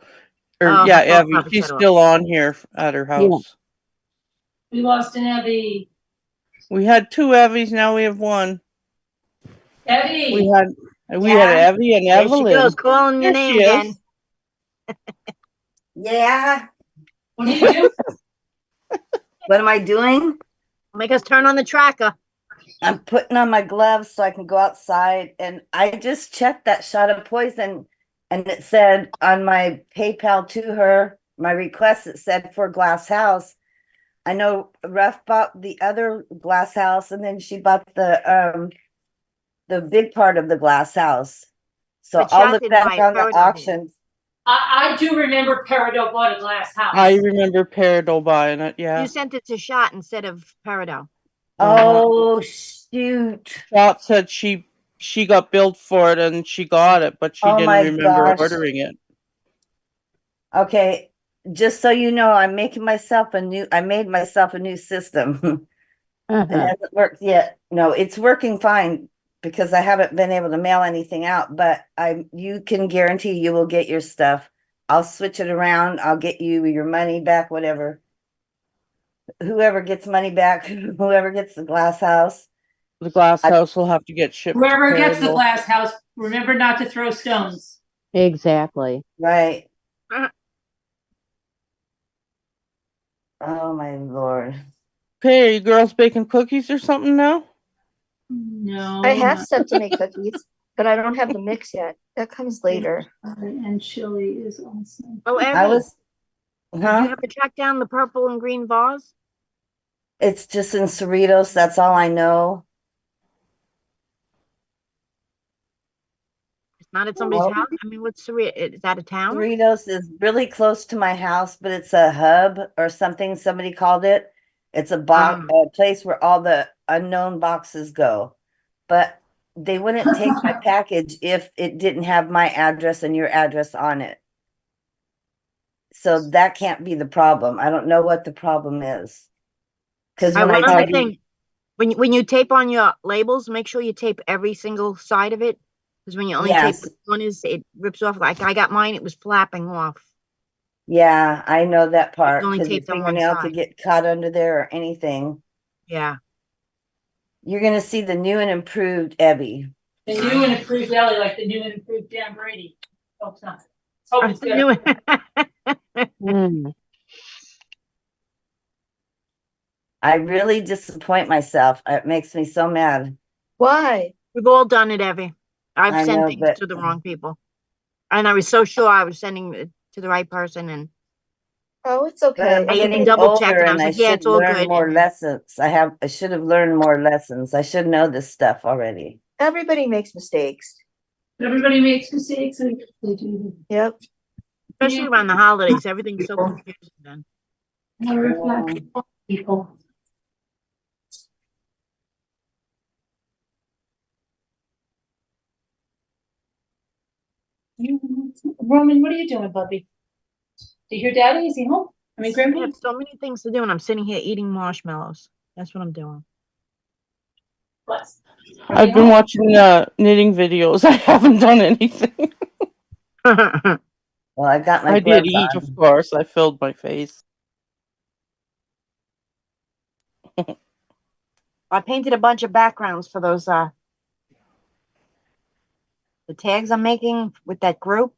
Oh, her yeah, phone Evie, probably she's shut off. still on here at her Yeah. house. We lost an Evie. We had two Evies, now we have one. Evie. We had Evie and There she Evelyn. goes, calling your There name she again. is. Yeah. What are you doing? What am I doing? Make us turn on the tracker. I'm putting on my gloves so I can go outside. And I just checked that shot of poison, and it said on my PayPal to her, my request, it said for glass house. I know Ruff bought the other glass house, and then she bought the big part of the glass house. So But I'll Shot look didn't back buy it, on the Peridot did. auction. I do remember Peridot bought a glass house. I remember Peridot buying it, yeah. You sent it to Shot instead of Peridot. Oh, shoot. Shot said she got billed for it and she got it, but she Oh didn't my remember gosh. ordering it. Okay, just so you know, I made myself a new system. It Uh-huh. hasn't worked yet. No, it's working fine because I haven't been able to mail anything out, but you can guarantee you will get your stuff. I'll switch it around. I'll get you your money back, whatever. Whoever gets money back, whoever gets the glass house. The glass house will have to get shipped to Whoever gets the Peridot. glass house, remember not to throw stones. Exactly. Right. Oh my Lord. Okay, are you girls baking cookies or something now? No. I have stuff to make cookies, but I don't have the mix yet. That comes later. And chili is awesome. Oh, I Evie, was, did you huh? have to track down the purple and green vase? It's just in Cerritos. That's all I know. It's not at somebody's Nope. house. I mean, what's Cerritos? Is that a town? Cerritos is really close to my house, but it's a hub or something. Somebody called it. It's a place where all the unknown boxes go. But they wouldn't take my package if it didn't have my address and your address on it. So that can't be the problem. I don't know what the problem is. Because when I One tell other you, thing, when you tape on your labels, make sure you tape every single side of it. Because when you only tape yes, one, it rips off. Like I got mine, it was flapping off. yeah, I know that part Only because your taped on one fingernail could side. get caught under there or anything. Yeah. You're gonna see the new and improved Ebby. The new and improved Ellie, like the new and improved Dan Brady. Hope it's not. Hope it's good. Mm. I really disappoint myself. It makes me so mad. Why? We've all done it, Evie. I've I sent know, things but to the wrong people. And I was so sure I was sending it to the right person. And Oh, it's but okay. I'm I even getting double checked older and I and was I like, yeah, should it's all learn good. more And lessons. I should have learned more lessons. I should know this stuff already. Everybody makes mistakes. Everybody makes mistakes and they do. Yep. especially around the holidays, everything's so confusing then. People. Roman, what are you doing, Bubby? Do you hear Daddy? Is he home? I mean, I Grandpa? have so many things to do and I'm sitting here eating marshmallows. That's what I'm doing. What? I've been watching knitting videos. I haven't done anything. Well, I got my I did gloves eat, on. of course. I filled my face. I painted a bunch of backgrounds for those the tags I'm making with that group.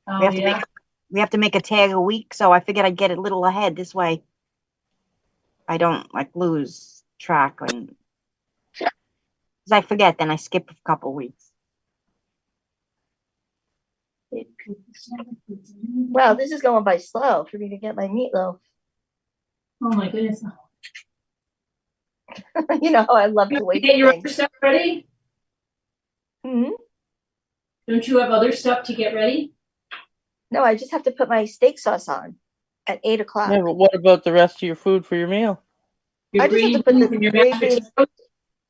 Oh, We have to yeah. make a tag a week, so I figured I'd get it a little ahead this way. I don't like lose track and because I forget, then I skip a couple weeks. Wow, this is going by slow for me to get my meatloaf. Oh, my goodness. You know how I love to wait Get for your other things. stuff ready? Hmm. Don't you have other stuff to get ready? No, I just have to put my steak sauce on at 8 o'clock. Yeah, but what about the rest of your food for your meal? Your I just have green to put beans the and your green mashed beans. potatoes?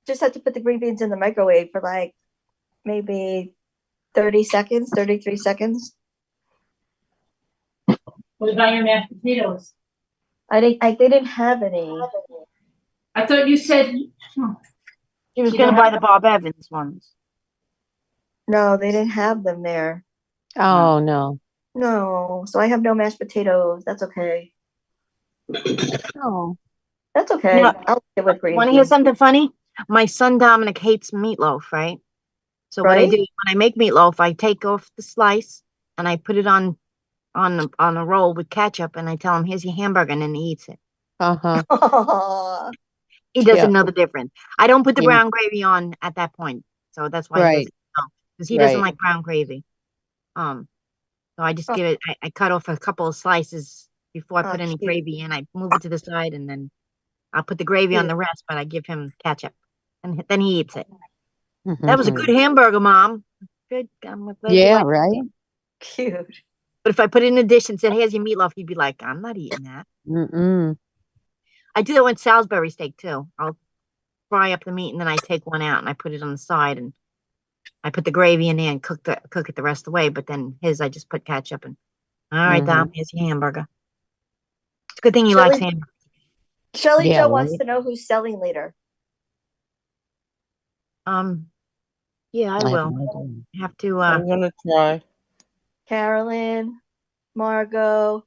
Just have to put the green beans in the microwave for like maybe 30 seconds, 33 seconds. What about your mashed potatoes? They didn't have any. I thought you said. She was You gonna don't buy have- the Bob Evans ones. No, they didn't have them there. Oh no. No, so I have no mashed potatoes. That's okay. Oh. That's okay. You know, I'll get with green Want to hear beans. something funny? My son Dominic hates meatloaf, right? So what I Right? do when I make meatloaf, I take off the slice and I put it on a roll with ketchup, and I tell him, "Here's your hamburger," and then he eats it. Uh-huh. Aw. He doesn't Yeah. know the difference. I don't put the Yeah. brown gravy on at that point, so that's why he Right. doesn't know, because he doesn't Right. like brown gravy. So I just give it. I cut off a couple of slices before I Oh, put any cute. gravy in. I move it to the side, and then I'll put the gravy on Cute. the rest, but I give him ketchup, and then he eats it. Mhm. That was a good hamburger, Mom. Good. I'm glad you Yeah, like it. right. Cute. But if I put it in a dish and said, "Here's your meatloaf," he'd be like, "I'm not eating that." Mm-mm. I do that with Salisbury steak too. I'll fry up the meat and then I take one out and I put it on the side and I put the gravy in there and cook it the rest of the way. But then I just put ketchup and all right, Dom, here's your hamburger. It's a good thing he likes hamburger. Shelly Yeah, Joe wants right. to know who's selling later. Yeah, I I have will. no idea. Have to I'm gonna try. Carolyn, Margot,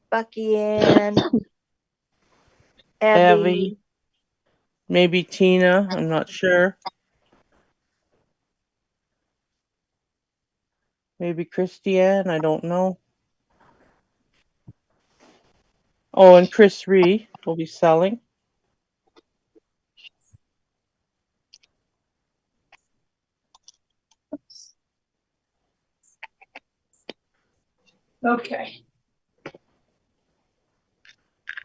Bucky Ann, Abby. Abby. Maybe Tina. I'm not sure. Maybe Christiane. I don't know. Oh, and Chris Ree will be selling. Okay.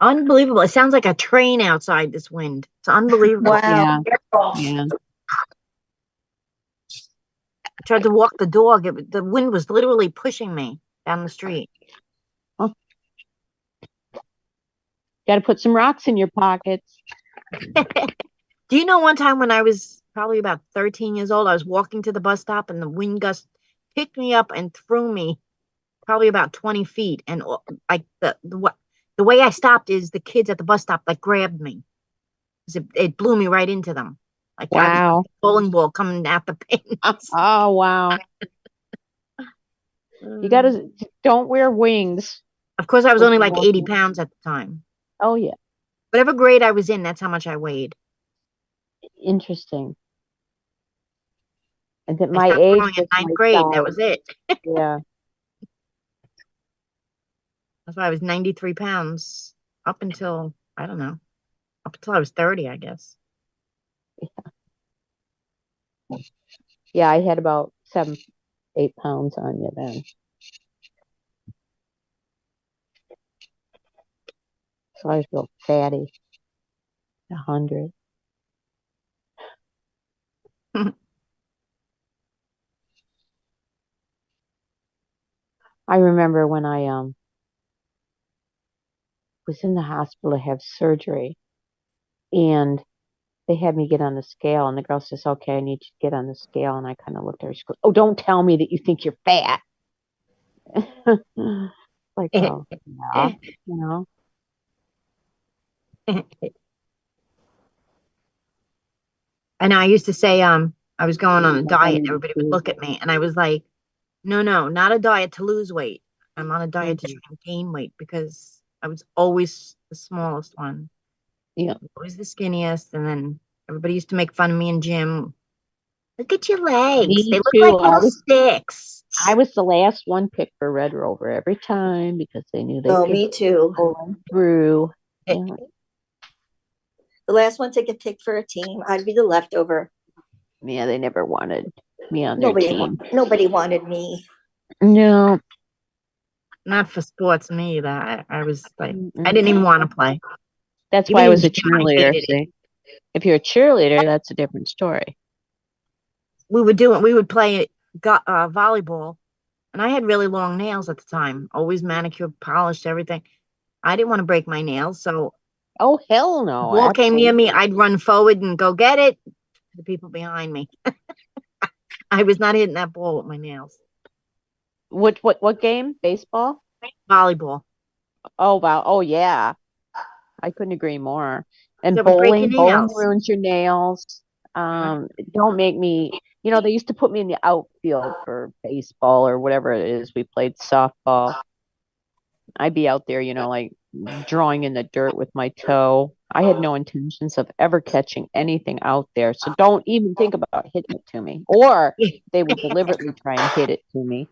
unbelievable. It sounds like a train outside this wind. It's unbelievable. Wow. Yeah. Yeah. I tried to walk the dog. The wind was literally pushing me down the street. Got to put some rocks in your pockets. Do you know one time when I was probably about 13 years old. I was walking to the bus stop and the wind gust picked me up and threw me probably about 20 feet. And like the way I stopped is the kids at the bus stop like grabbed me. It blew me right into them. Like I was Wow. like a bowling ball coming at the pins. Oh, wow. You gotta, don't wear wings. Of course, I was When only you're like 80 walking. pounds at the time. Oh, yeah. Whatever grade I was in, that's how much I weighed. Interesting. And at I my stopped age growing in was ninth my grade. That size. was it. Yeah. That's why I was 93 pounds up until, I don't know, up until I was 30, I guess. Yeah, I had about 7, 8 pounds on you then. So I was real fatty. 100. I remember when I was in the hospital to have surgery, and they had me get on the scale, and the girl says, "Okay, I need you to get on the scale." And I kind of looked at her. She goes, "Oh, don't tell me that you think you're fat." Like, oh, yeah, you know. And I used to say, I was going on a Like, I diet. need Everybody would to look at me, and I was like, no, not a diet to lose weight. I'm on a diet to Mhm. try and gain weight because I was always the smallest one, Yeah. always the skinniest. And then everybody used to make fun of me in gym. Look at your legs. Me They look too. like little sticks. I was the last one picked for Red Rover every time because they knew they Oh, could me too. pull them through. Eh, Yeah. The last one to get picked for a team, I'd be the leftover. Yeah, they never wanted me on their team. Nobody wanted me. No. Not for sports, me that I was like, I Mm-mm. didn't even want to play. That's Even why I in was a gym, I cheerleader. hated it. See, if you're a cheerleader, that's a different story. We would play volleyball, and I had really long nails at the time, always manicured, polished, everything. I didn't want to break my nails, so Oh, hell the no. ball came near me, Absolutely. I'd run forward and go get it. The people behind me. I was not hitting that ball with my nails. What game? Baseball? Volleyball. Oh, wow. Oh, yeah. I couldn't agree more. And That would break your bowling nails. ruins your nails. Don't make me, they used to put me in the outfield for baseball or whatever it is. We played softball. I'd be out there, like drawing in the dirt with my toe. I had no intentions of ever catching anything out there. So don't even think about hitting it to me. Or they would deliberately try and hit it to me.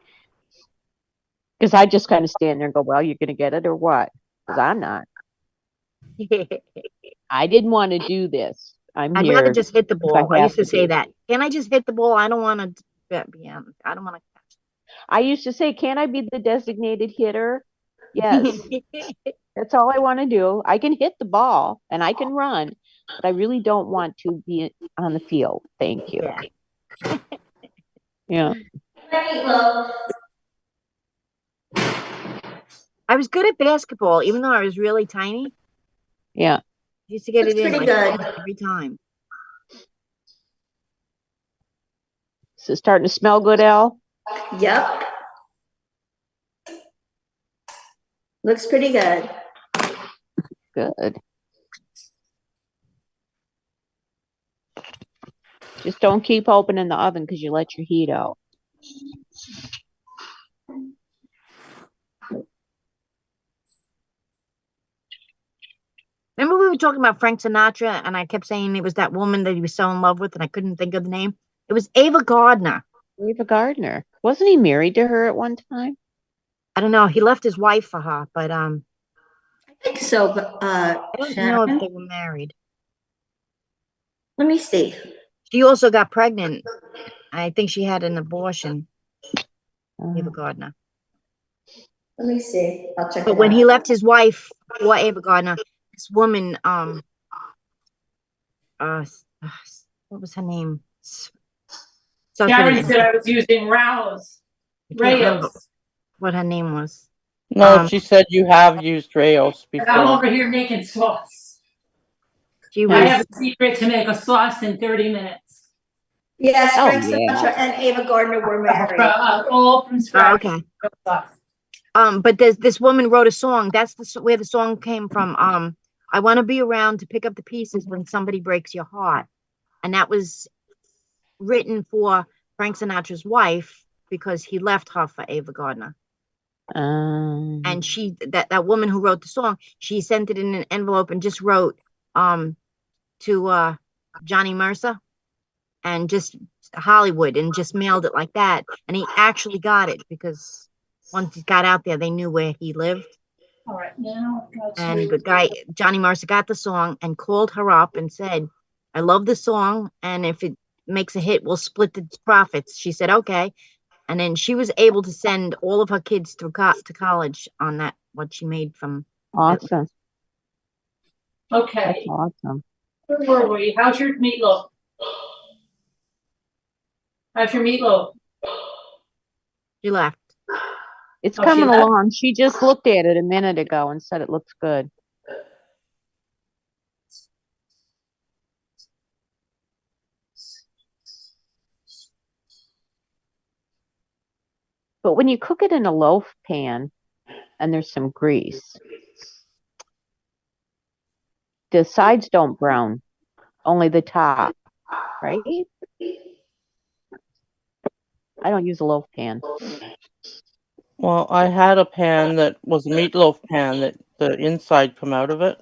Because I just kind of stand there and go, well, you're going to get it or what? Because I'm not. I didn't want to do this. I'm I'd rather here just hit the if I ball. I have used to to say be. that. Can I just hit the ball? I don't want to. Yeah, I don't want I used to say, can't I be the designated hitter? Yes. to. That's all I want to do. I can hit the ball and I can run, but I really don't want to be on the field. Thank you. Yeah. Yeah. I was good at basketball, even though I was really tiny. Yeah. I used to get That's it in pretty like good. every time. So starting to smell good, Al? Yep. Looks pretty good. Good. Just don't keep opening the oven because you let your heat out. Remember we were talking about Frank Sinatra, and I kept saying it was that woman that he was so in love with, and I couldn't think of the name. It was Ava Gardner. Ava Gardner. Wasn't he married to her at one time? I don't know. He left his wife for her, but I think so, but I don't know if they were married. let me see. She also got pregnant. I think she had an abortion. Ava Gardner. Let me see. I'll check But it when out. he left his wife for Ava Gardner, this woman, what was her name? Starts with Sharon an said M. I was using Rouse. I can't remember Rayos. what her name was. No, she said you have used Rails And I'm before. over here making sauce. She I have was a secret to make a sauce in 30 minutes. Yes, Oh, Frank yeah. Sinatra and Ava Gardner were married. All from Oh, scratch. okay. But there's this woman wrote a song. That's where the song came from. I want to be around to pick up the pieces when somebody breaks your heart, and that was written for Frank Sinatra's wife because he left her for Ava Gardner. And she, that woman who wrote the song, she sent it in an envelope and just wrote to Johnny Mercer and just Hollywood and just mailed it like that. And he actually got it because once he got out there, they knew where he lived. All right, now I've got And to- the guy, Johnny Mercer, got the song and called her up and said, I love the song, and if it makes a hit, we'll split the profits. She said, okay. And then she was able to send all of her kids to college on that, what she made from. Awesome. Okay, Awesome. where were we? How's your meatloaf? How's your meatloaf? She left. It's Oh, she coming left? along. She just looked at it a minute ago and said it looks good. But when you cook it in a loaf pan and there's some grease, the sides don't brown, only the top, right? I don't use a loaf pan. Well, I had a pan that was a meatloaf pan that the inside come out of it.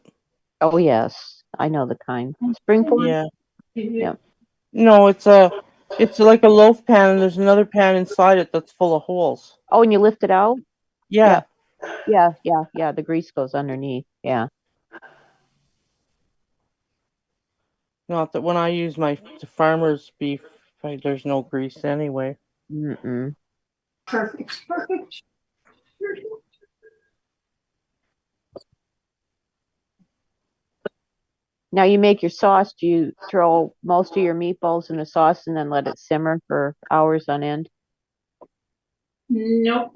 Oh, yes. I know the kind. Springform? Yeah. Yeah. No, it's like a loaf pan and there's another pan inside it that's full of holes. Oh, and you lift it out? Yeah. Yeah. The grease goes underneath. Yeah. Not that when I use the farmer's beef, there's no grease anyway. Mm-mm. Perfect. Now you make your sauce. Do you throw most of your meatballs in the sauce and then let it simmer for hours on end? Nope.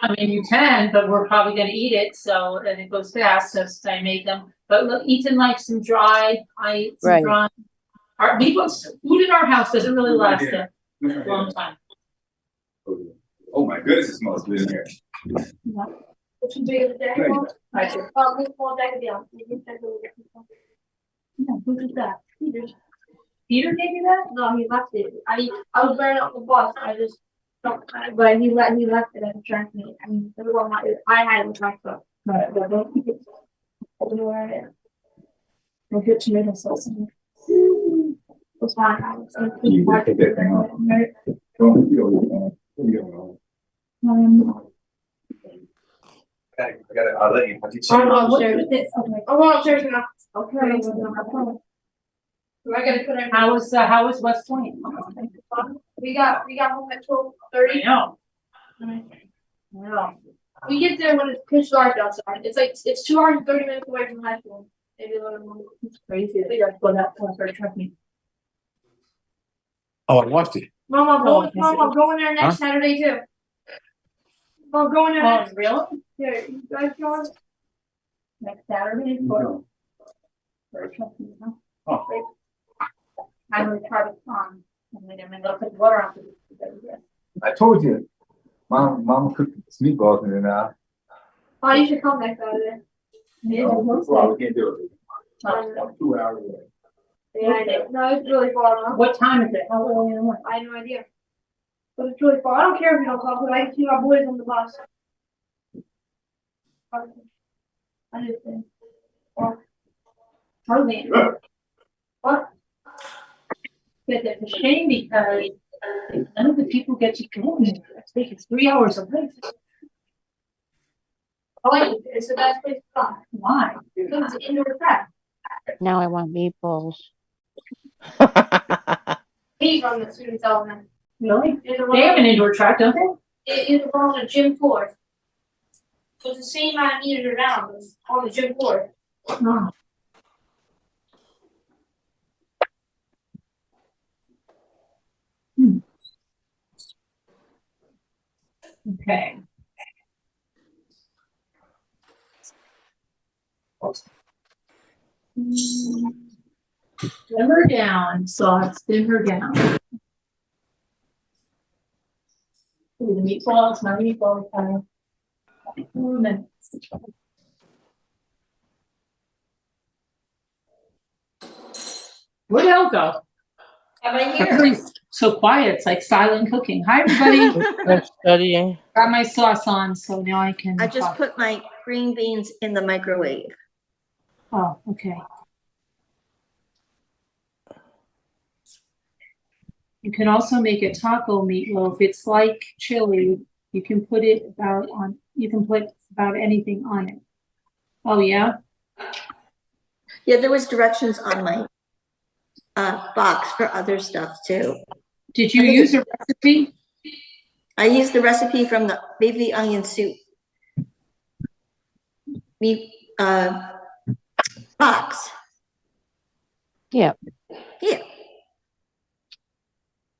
I mean, you can, but we're probably gonna eat it, so, and it goes fast, so I make them. But look, Ethan likes some dry, I eat some Right. dry. Our food in our house doesn't really last a long time. Oh my goodness, it smells good in here. Which one do you have there? I do. Yeah, who did that? Peter gave you that? No, he left it. I was wearing it on the bus. I just don't. But he left it at the track meet. I mean, it was on my. I had it in the track book. Right, well, don't keep it. Wear it. We'll get tomato sauce in It's fine. You can take that thing off. Don't you know. I'll let you. I'm upstairs. Okay. I'm going upstairs now. Okay. I gotta put in. How was West Point? We got home at 12:30. I know. Yeah. We get there when it's pitch dark outside. It's 2 hours and 30 minutes away from high school. Maybe a little more. It's crazy. They got to go that far for a truck meet. Oh, I watched it. Mom, I'm Oh, going there next Saturday too. I'm going there Oh, next. really? Yeah, you guys going? Next Saturday? For a truck meet, huh? Oh. I'm gonna try to, and then I'm gonna put water on it. I told you. Mom cooked meatballs in there now. Oh, you should come next Saturday. Yeah, Well, we can't do it. Oh. 2 hours away. Yeah, I know. No, it's really far enough. What time is it? How early in the morning? I have no idea. But it's really far. I don't care if you don't come, because I can see my boys on the bus. I just think. Well, Hardly. what? But it's a shame because none of the people get to go. I think it's 3 hours away. I like it. It's the best place to come. Why? Because it's indoor track. Now I want meatballs. He's on the student element. Really? It's They have an indoor track, don't they? It is on the gym floor. So it's the same amount of meters around, but it's on the gym floor. Oh. Okay. Dimmer down, sauce, dimmer down. meatballs, my meatballs kind of. Where'd Elle go? Am I Everybody's so quiet. It's like silent cooking. Hi, everybody. I'm studying. Got my sauce on, so now I can. I just talk. put my green beans in the microwave. Oh, okay. You can also make a taco meatloaf. It's like chili. You can put it about on. You can put about anything on it. Oh yeah. Yeah, there was directions on my box for other stuff too. Did you use a recipe? I used the recipe from the baby onion soup meat box. Yeah. Yeah.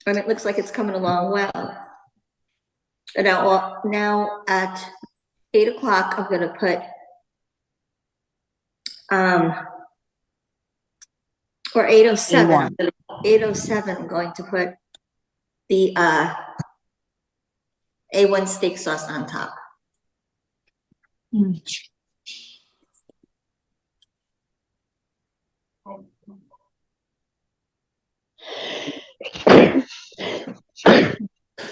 And it looks like it's coming along well. And now at 8 o'clock, I'm gonna put or 8:07. 8:07, I'm going to put the A1 steak sauce on top. Mm.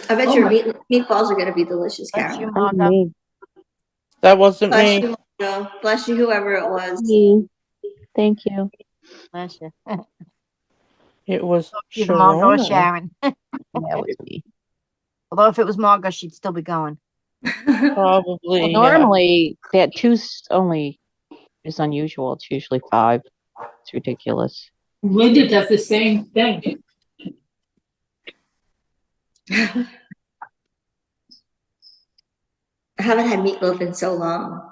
I bet your meatballs are gonna be delicious, Bless you, Karen. Margo. That wasn't Bless me. you, Margo. Bless you, whoever it was. Me. Thank you. Bless you. It was Either Margo or Sharona. Sharon. That was me. Although if it was Margo, she'd still be going. Probably. Well, Yeah. normally that two's only is unusual. It's usually 5. It's ridiculous. Linda does the same thing. I haven't had meatloaf in so long.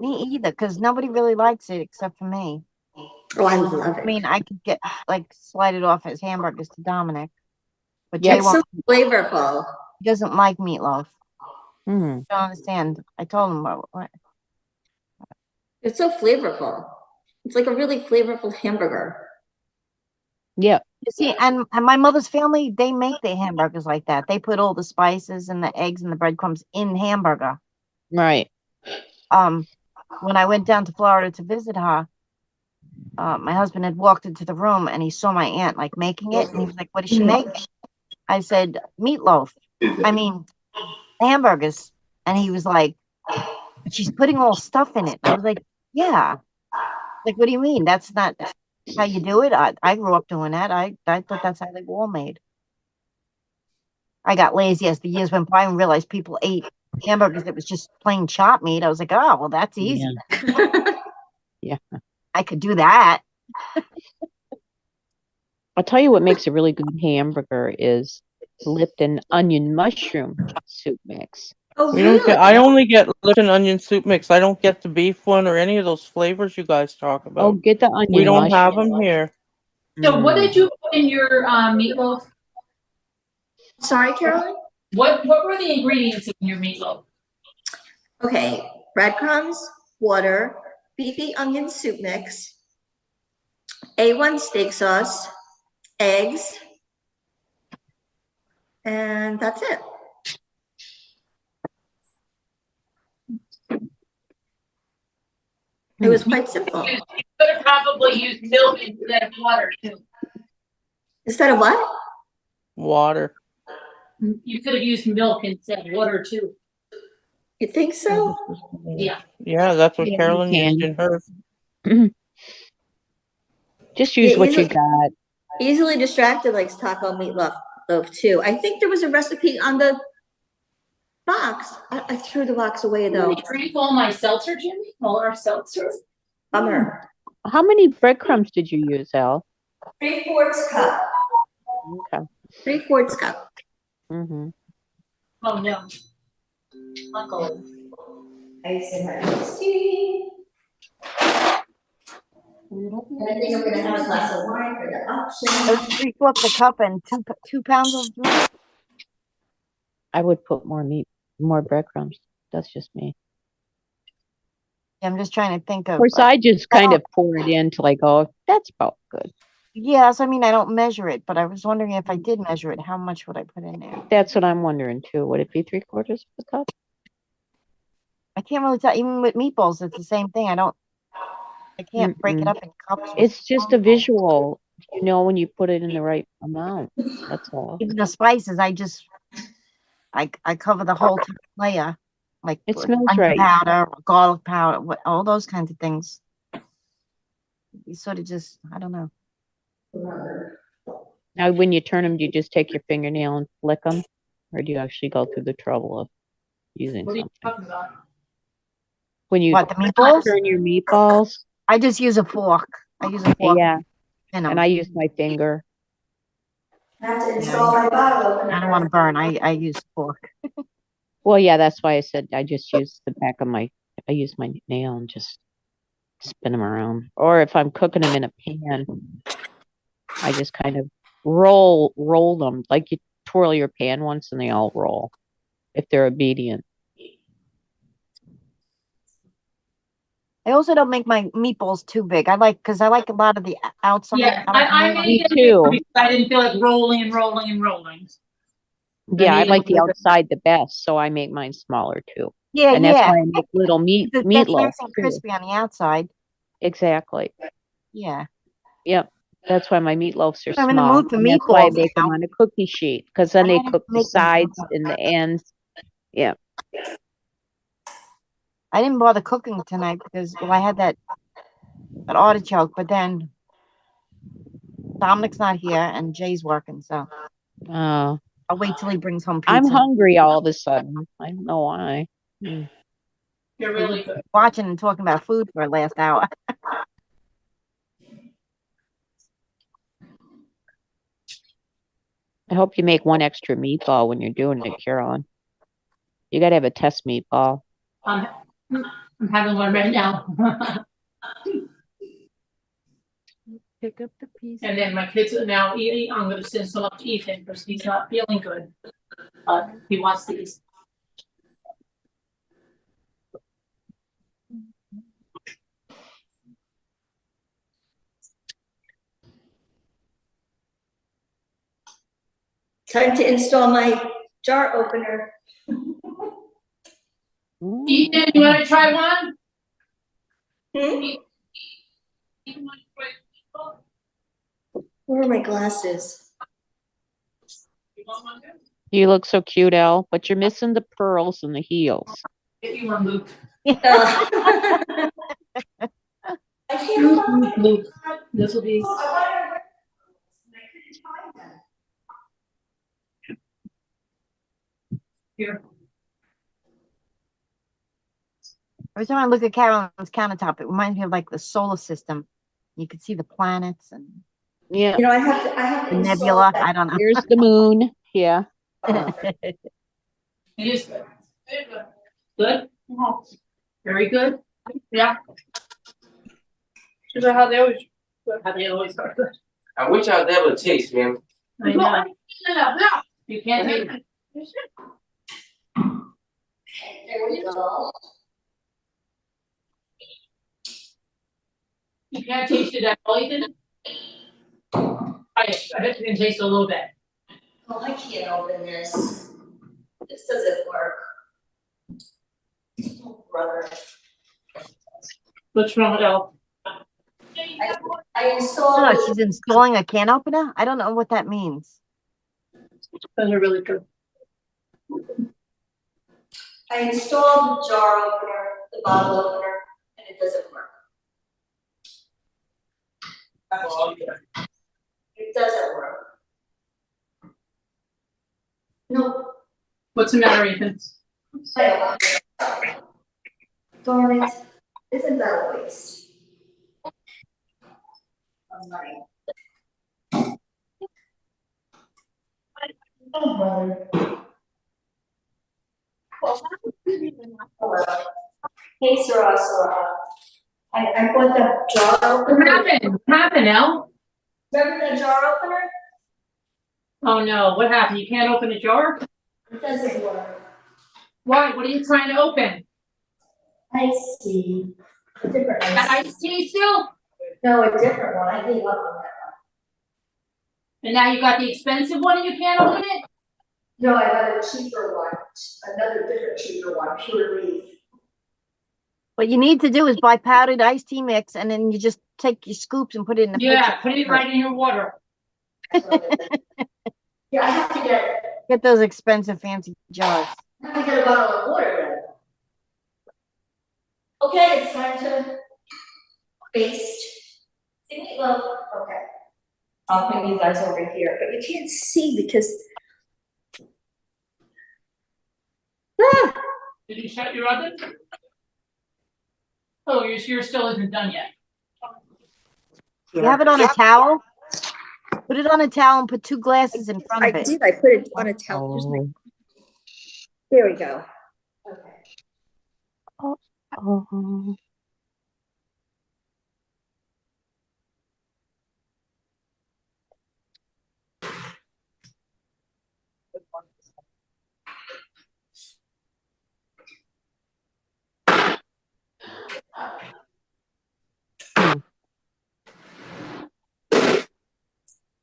Me either, because nobody really likes it except for me. Oh, I love it. I mean, I could get slide it off as hamburgers to Dominic, but Yeah, Jay It's so won't. flavorful. He doesn't like meatloaf. Mm. I don't understand. I told him what. It's so flavorful. It's like a really flavorful hamburger. Yeah. You see, and my mother's family, they make their hamburgers like that. They put all the spices and the eggs and the breadcrumbs in hamburger. Right. When I went down to Florida to visit her, my husband had walked into the room and he saw my aunt making it, and he was like, "What does she make?" I said, "Meatloaf. I mean, hamburgers." And he was like, "But she's putting all stuff in it." I was like, "Yeah." Like, what do you mean? That's not how you do it. I grew up doing that. I thought that's how they were all made. I got lazy as the years went by and realized people ate hamburgers that was just plain chopped meat. I was like, "Oh, well, that's easy." Yeah. I could do that. I'll tell you what makes a really good hamburger is Lipton onion mushroom soup mix. Oh, We don't really? get. I only get Lipton onion soup mix. I don't get the beef one or any of those flavors you guys talk Oh, about. get the onion We don't mushroom. have them here. So what did you put in your meatloaf? Sorry, Carolyn? What were the ingredients in your meatloaf? Okay, breadcrumbs, water, beefy onion soup mix, A1 steak sauce, eggs, and that's it. It was quite simple. You could have probably used milk instead of water too. Instead of what? Water. You could have used milk instead of water too. You think so? Yeah. Yeah, that's what Yeah, you Carolyn used can. in hers. Just use Yeah, what you got. Easily distracted likes taco meatloaf too. I think there was a recipe on the box. I threw the box away though. Did you drink all my seltzer, Jimmy? All our seltzer? Bummer. How many breadcrumbs did you use, Al? 3/4 cup. Okay. 3/4 cup. Mm-hmm. Oh no. Uncle. Ice in my iced tea. And I think I'm gonna have a glass of wine for the option. 3/4 a cup and 2 pounds of meat. I would put more breadcrumbs. That's just me. I'm just trying to think Of of. course, I just kind of pour it in till I go, that's about good. Yes, I mean, I don't measure it, but I was wondering if I did measure it, how much would I put in there? That's what I'm wondering too. Would it be 3/4 of a cup? I can't really tell. Even with meatballs, it's the same thing. I can't break it Mm-mm. up in cups. or It's just a spoonfuls. visual. You know when you put it in the right amount. That's all. Even the spices, I cover the whole top layer, like It with smells onion right. powder, garlic powder, all those kinds of things. You sort of just, I don't know. Now, when you turn them, do you just take your fingernail and flick them, or do you actually go through the trouble of using What are you something? talking about? When you What, the meatballs? turn your meatballs, I just use a fork. I use a fork. yeah, And and I use my finger. I have to Yeah, install my bottle opener. I don't want to burn. I use a fork. Well, yeah, that's why I said I just use the back of I use my nail and just spin them around. Or if I'm cooking them in a pan, I just kind of roll them like you twirl your pan once and they all roll if they're obedient. I also don't make my meatballs too big. Because I like a lot of the outside. Yeah, I I like made it too. because I didn't feel like rolling and rolling and rolling. Yeah, I made it like the with outside the best, so I make mine smaller too. Yeah, And that's yeah. why I make little That's meatloaf nice and too. crispy on the outside. Exactly. Yeah. Yep. That's why my meatloafs are I'm in the small. mood for And that's why I meatballs make them now. on a cookie sheet, because then I they had to cook the make them. sides and the ends. Yeah. I didn't bother cooking tonight because, well, I had that artichoke, but then Dominic's not here and Jay's working, so Uh, I'll wait till he brings home I'm pizza. hungry all of a sudden. I don't know why. Mm. You're really good. Watching and talking about food for the last hour. I hope you make one extra meatball when you're doing it, Carolyn. You got to have a test meatball. I'm having one right now. Pick up the piece. And then my kids are now eating. I'm going to send some up to Ethan because he's not feeling good. But he wants these. Time to install my jar opener. Ethan, you want to try one? Where are my glasses? You look so cute, Elle, but you're missing the pearls and the heels. Get you one, Luke. I can't Luke. This will be. Here. Every time I look at Carolyn's countertop, it reminds me of like the solar system. You can see the planets and Yeah. I have to the install nebula. that. I don't know. Here's the moon. Yeah. It is good. Good? Very good. Yeah. Is that how they always are good? I wish I was able to taste, man. I know. You can't take it. There we go. You can't taste it at all, Ethan? I bet you can taste a little bit. Oh, I can't open this. This doesn't work. Oh, brother. What's wrong with Elle? I installed. Oh, she's installing a can opener? I don't know what that means. Those are really good. I installed the jar opener, the bottle opener, and it doesn't work. It doesn't work. Nope. What's the matter, Ethan? Darn it. Isn't that a waste of money? Oh, brother. Hey, Sarah, I bought that jar opener. What happened? What happened, Elle? Remember the jar opener? Oh no, what happened? You can't open a jar? It doesn't work. Why? What are you trying to open? Iced tea. A different That iced tea. iced tea still? No, a different one. I gave up on that And now you got the expensive one and you can't open it? No, I got a cheaper one, another different cheaper one, pure leaf. What you need to do is buy powdered iced tea mix, and then you just take your scoops and put it in the Yeah, pitcher. put it right in your water. Yeah, I have to Get those expensive fancy jars. get a bottle of water then. Okay, it's time to baste the meatloaf. Okay. I'll bring you guys over here, but you can't see because. Ah! Did you shut your oven? Oh, yours still isn't done yet. You have it on a towel? Put it on a towel and put 2 glasses in front of I it. did, I put it on a towel. Here's my- There we go. Oh.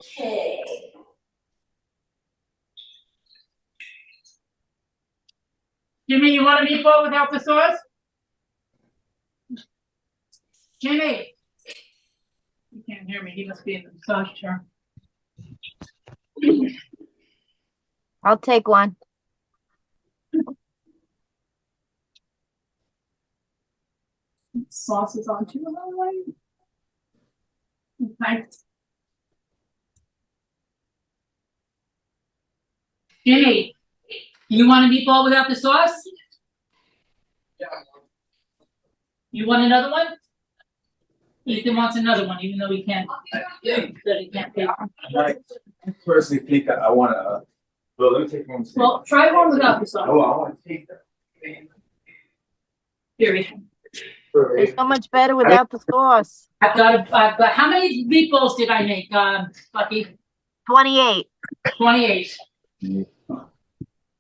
Okay. Jimmy, you want a meatball without the sauce? Jimmy! You can't hear me, he must be in the massage chair. I'll take one. Sauce is on too, okay. Jimmy, you want a meatball without the sauce? Yeah. You want another one? Ethan wants another one, even though he can't. That he can't take. I personally think I wanna, well, let me take one. Well, try one without the sauce. Oh, I wanna take that. Here, It's so much better without the sauce. I've got, how many meatballs did I make, Bucky? 28. 28,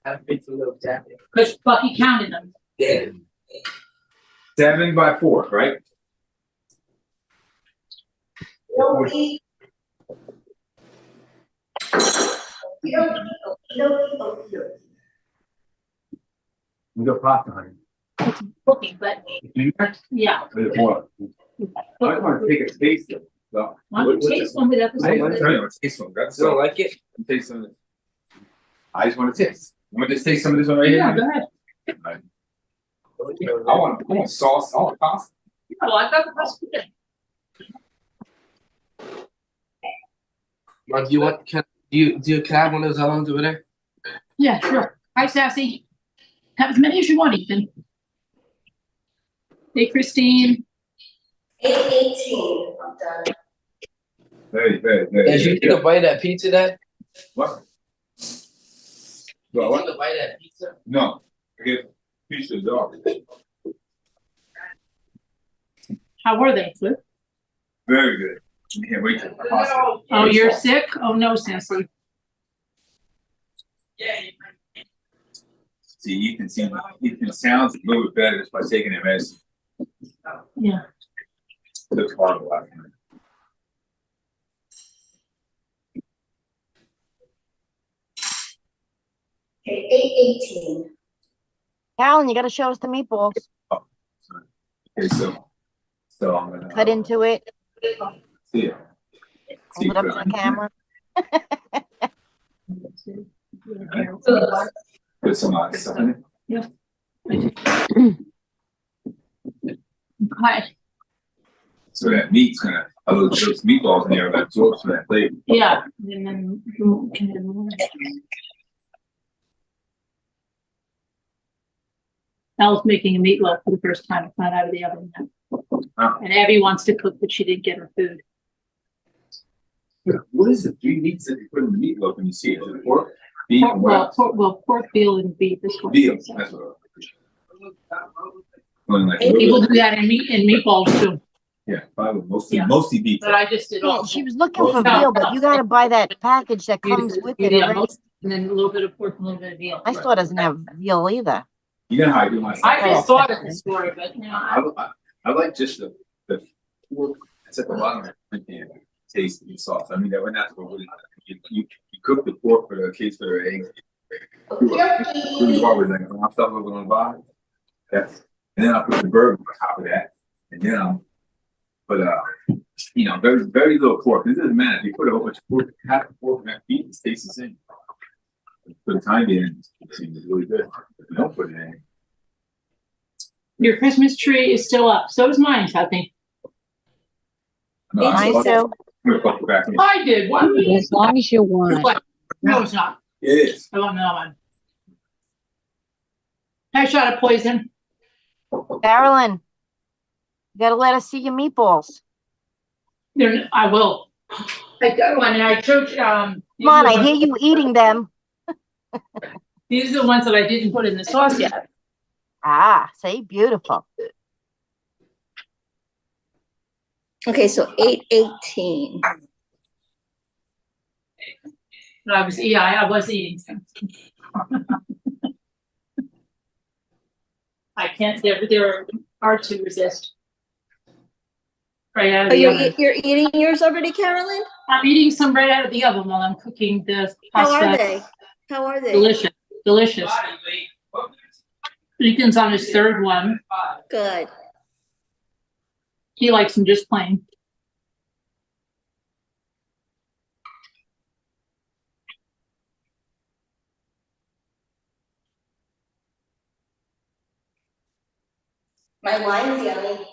Have been to little jacket. because Bucky counted them. Yeah. 7 by 4, right? Don't eat. You don't eat. We go pasta, honey. Cooking, but yeah. With it more. I wanna take a taste of it. So, Why don't you taste one without the I didn't sauce? tell you, let's taste some. That's You don't so. like it? Taste some of this. I just wanna taste. You want to just taste some of this one right here? Yeah, go ahead. I want sauce, I want pasta. Well, I got the pasta. Mark, do you want? Can you have one of those ones over there? Yeah, sure. Hi, Sassy. Have as many as you want, Ethan. Hey, Christine. 8:18. I'm done. Very. Did you take a bite of that pizza, Dad? What? You Well, what? take a bite of that pizza? No, I get piece of dog. How were they? Good? Very good. I can't wait to the hospital. Oh, you're sick? Oh, no, Sassy. See, Ethan sounds a little bit better just by taking the medicine. Yeah. Looks horrible last night. Okay, 8:18. Alan, you gotta show us the meatballs. Okay, so I'm gonna. Cut into it. See ya. Hold it up to the camera. Put some ice on it. Hi. So that meat's gonna, those meatballs in there, that absorbs from that plate. Yeah. And then can you move it? Al's making a meatloaf for the first time. It's not out of the oven yet. And Abby wants to cook, but she didn't get her food. What is the 3 meats that you put in the meatloaf when you see it? Is it pork, beef, and what? Pork, veal, and beef. This one. Veal, that's what. Like People do that in meatballs too. Yeah, probably Yeah. mostly beef. But I just did Yeah, all. she was looking for veal, but you gotta buy that package that comes with it. Yeah, already. and then a little bit of pork, and a little bit of veal. My store doesn't have veal either. You know how I do my. I just saw it in the store, but you know, I like just the pork that's at the bottom of the can taste the sauce. I mean, that would not go really you cook the pork for the kids for their eggs. Really hard with like stuff we're gonna buy. That's and then I put the burger on top of that, and then I'll put you know, very little pork. This doesn't matter if you put a whole bunch of pork, half the pork and that beef, it tastes the same. Put a tiny bit in, it's really good. If you don't put it in. Your Christmas tree is still up. So is mine, Kathy. No, I'm gonna put it back in. I did. One. As long as you want. No, it's not. It is. I want another one. I shot of poison. Carolyn, you gotta let us see your meatballs. I will. I got one, and I took. Come on, I hear you eating them. These are the ones that I didn't put in the sauce yet. Ah, see, beautiful. Okay, so 8:18. I was eating some. I can't. They're hard to resist. Right out of the oven. You're eating yours already, Carolyn? I'm eating some right out of the oven while I'm cooking the pasta. How are they? How are they? Delicious, delicious. Ethan's on his third one. Good. He likes them just plain. My wine's yummy.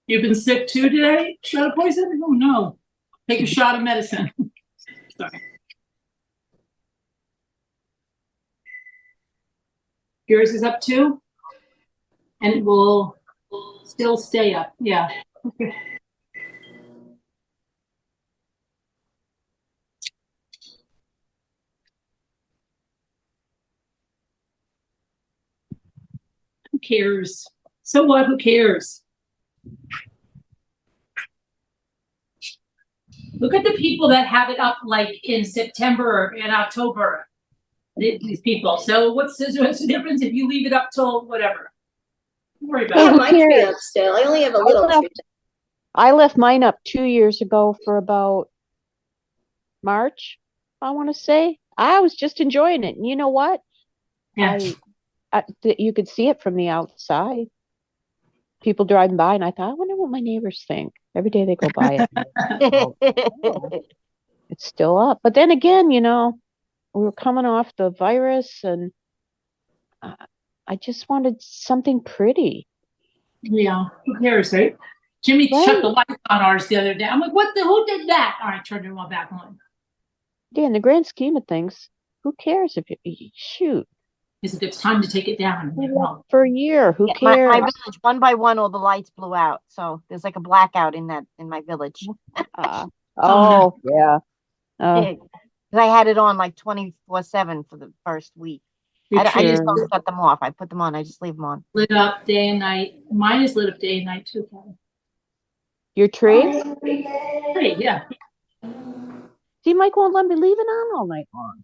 You've been sick too today? Shot of poison? Oh no. Take a shot of medicine. Sorry. Yours is up too? And it will still stay up. Yeah. Okay. Who cares? So what? Who cares? Look at the people that have it up like in September or in October. These people. So what's the difference if you leave it up till whatever? Don't worry about I have it. my tree up still. I only have a little tree. I left mine up 2 years ago for about March, I want to say. I was just enjoying it. And you know what? Yeah. You could see it from the outside. People driving by, and I thought, I wonder what my neighbors think. Every day they go by it. It's still up. But then again, you know, we were coming off the virus, and I just wanted something pretty. Yeah, who cares, right? Jimmy shut the lights on ours the other day. I'm like, who did that? All right, turned them all back on. Yeah, in the grand scheme of things, who cares if you shoot? It's time to take it down. For a year, who Yeah, cares? my village, one by one, all the lights blew out. So there's like a blackout in my village. Oh, yeah. Because I had it on like 24/7 for the first week. I just don't shut them off. I put them on. I just leave them on. Lit up day and night. Mine is lit up day and night too, Kelly. Your tree? Hey, yeah. See, Mike won't let me leave it on all night long.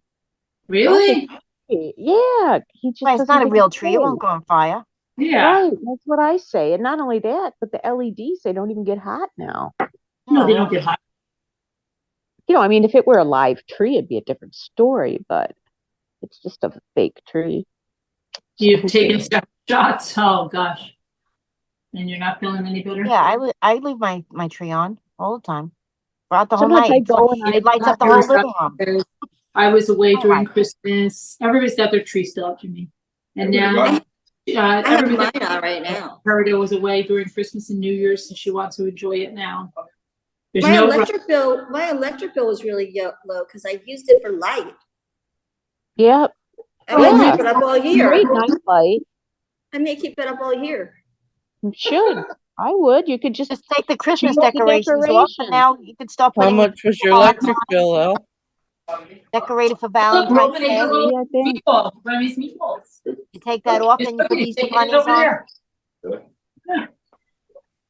Really? Yeah. He just it's not a real tree. It won't go on fire. Yeah. Right. That's what I say. And not only that, but the LEDs, they don't even get hot now. No, they don't get hot. You know, I mean, if it were a live tree, it'd be a different story, but it's just a fake tree. You've taken shots. Oh gosh. And you're not feeling any better? Yeah, I leave my tree on all the time. Throughout the whole Sometimes night. I go and It lights up the whole living room. I was away during Christmas. Everybody's got their tree still up, Jimmy. And now I have mine on right now. Herida was away during Christmas and New Year's, and she wants to enjoy it now. There's My no electric bill was really low because I used it for light. Yep. I may keep it up all year. Great night light. I may keep it up all year. You should. I would. You could just take the Christmas change the decorations off, and now you could start How putting. much was your electric bill, El? Decorated for Valentine's Day. Meatballs. You take that off, and you put Easter bunnies on.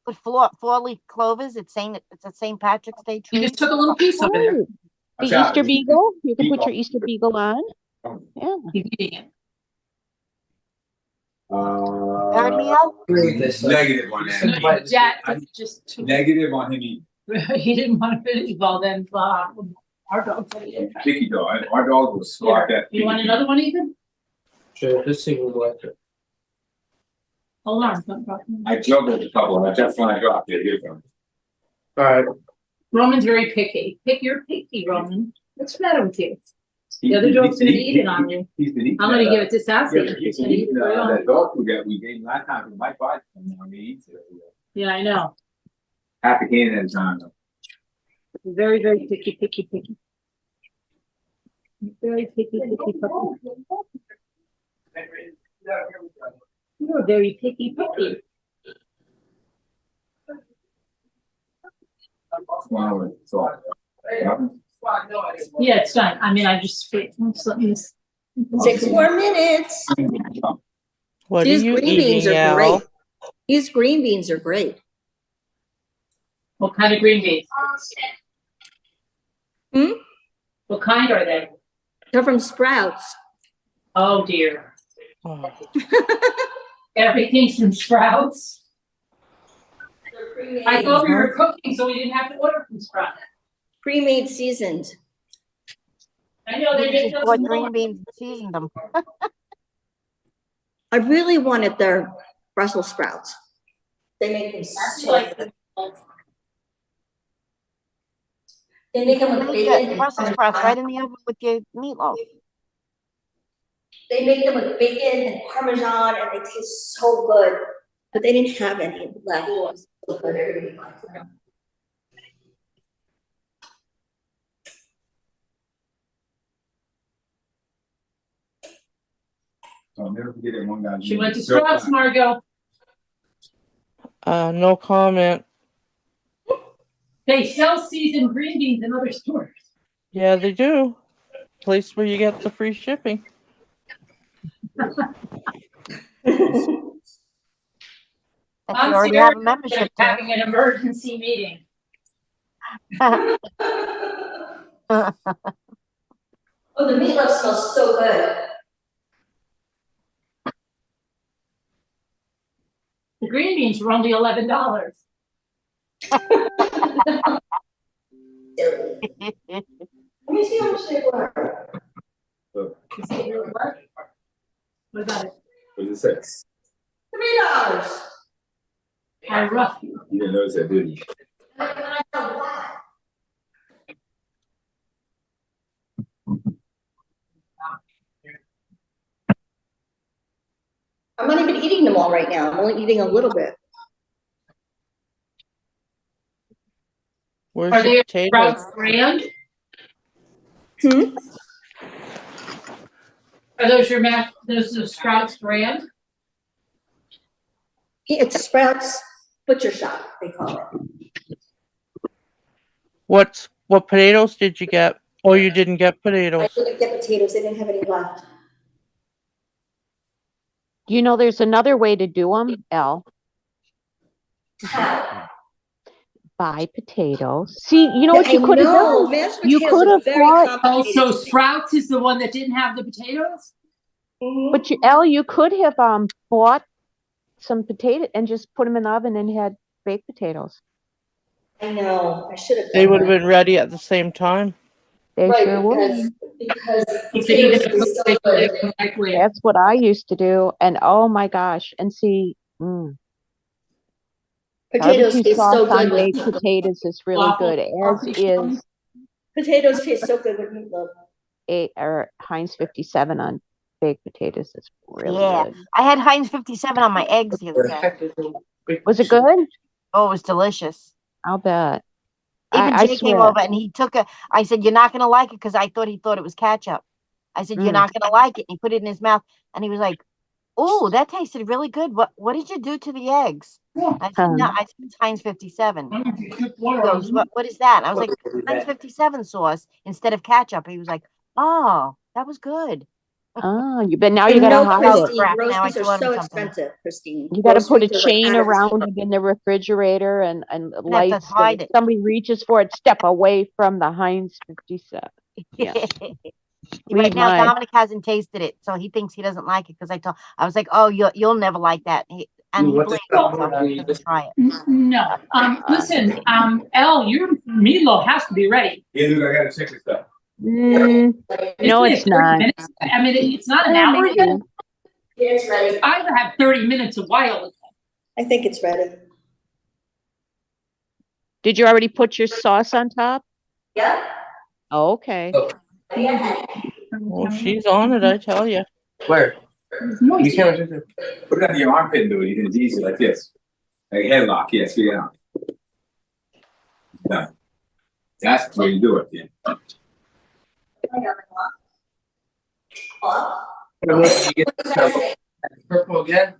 Put four-leaf clovers. It's a St. Patrick's Day tree. You just took a little piece of it. The Easter beagle. You can put your Easter beagle on. Yeah. Heard me out? Negative on that. That's just too. Negative on him. He didn't want to finish, well then, our dog said he didn't. Picky dog. Our dog was smart. Here, you want another one, Ethan? Sure, this thing will like it. Hold on. Don't drop me. I juggled a couple. I just when I dropped it. Here it comes. All right. Roman's very picky. You're picky, Roman. What's the matter with you? The other dog's gonna eat it on you. He's been eating. I'm gonna give it to Sassy. Yeah, He's gonna eat it right on. that dog food that we gave last time from my body. And now he eats it. Yeah, I know. Half a can at a time. Though. Very, very picky. Very picky puppy. You're a very picky puppy. Yeah, it's done. I mean, I just wait. I'm just letting this. 6 more minutes. What These are you green beans eating, are Al? great. These green beans are great. What kind of green beans? Hmm? What kind are they? They're from Sprouts. Oh dear. Oh, Everything's from Sprouts. I thought we Uh-huh. were cooking, so we didn't have to order from Sprouts. Pre-made seasoned. I know they make those. What more. green beans and seasoned them. I really wanted their Brussels sprouts. They make them That's so like good. the- They make them with Make the bacon. Brussels sprouts right in the oven with your meatloaf. They make them with bacon and Parmesan and they taste so good. But they didn't have any left. It was so good. Everybody liked them. So I'll never forget that one guy. She went to Sprouts, Margot. no comment. They sell seasoned green beans in other stores. Yeah, they do. Place where you get the free shipping. If you already have a membership to Having an emergency meeting. it. Oh, the meatloaf smells so good. The green beans were only $11. Let me see how much they were. What about it? What does it say? $3. How rough you. You didn't notice that, did you? I know why. I'm not even eating them all right now. I'm only eating a little bit. Where's Are the they potatoes? Sprouts brand? Hmm? Are those your those the Sprouts brand? It's Sprouts Butcher Shop, they call it. What potatoes did you get? Oh, you didn't get I potatoes. didn't get potatoes. They didn't have any left. You know, there's another way to do them, Elle. How? Buy potatoes. See, you know what I you could have know, done? mashed You potatoes could are have very bought, Oh, complicated. so Sprouts is the one that didn't have the potatoes? Mhm. but Elle, you could have bought some potato and just put them in the oven and had baked potatoes. I know, I should have They done would have that. been ready at the same time. They Right, sure would. because You could eat potatoes it taste so good. in the microwave. That's what I used to do. And oh my gosh. And see, Potatoes barbecue taste sauce so on good baked with potatoes is really Waffle- good, as waffle is crumbs. potatoes taste so good with meatloaf. or Heinz 57 on baked potatoes is really Yeah. good. I had Heinz 57 on my eggs the other day. Was it good? Oh, it was delicious. I'll bet. Even I Jay came swear. over and he took I said, you're not going to like it because I thought he thought it was ketchup. I said, you're Mm. not going to like it. And he put it in his mouth and he was like, oh, that tasted really good. What did you do to the eggs? I said, no, I said, it's Heinz 57. He goes, what is that? And I was like, Heinz 57 sauce instead of ketchup. He was like, oh, that was good. Oh, now I you gotta know, hide Christine, it. Crap, now I groceries are thought of so something. expensive, Christine. You gotta put a Groceries are like chain out of this around world. it in the refrigerator and have to lights. So hide if it. somebody reaches for it, step away from the Heinz 57. Yeah. Right Read now, mine. Dominic hasn't tasted it, so he thinks he doesn't like it because I was like, "Oh, you'll never like that." And What glaze the it, hell so are you you can try it. No, listen, Elle, your meatloaf has to be ready. Yeah, dude, I gotta check this stuff. No, Isn't it's it 30 not. minutes? I mean, it's not an Yeah, hour yet. maybe. It's ready. I either have 30 minutes a while. I think it's ready. Did you already put your sauce on top? Yeah. Oh, okay. Yeah. Well, she's on it, I tell you. Where? You can't just Put it under your armpit and do it. You can it's easy like this. Like a headlock, yeah, straight out. Done. That's the way you do it, yeah. purple again?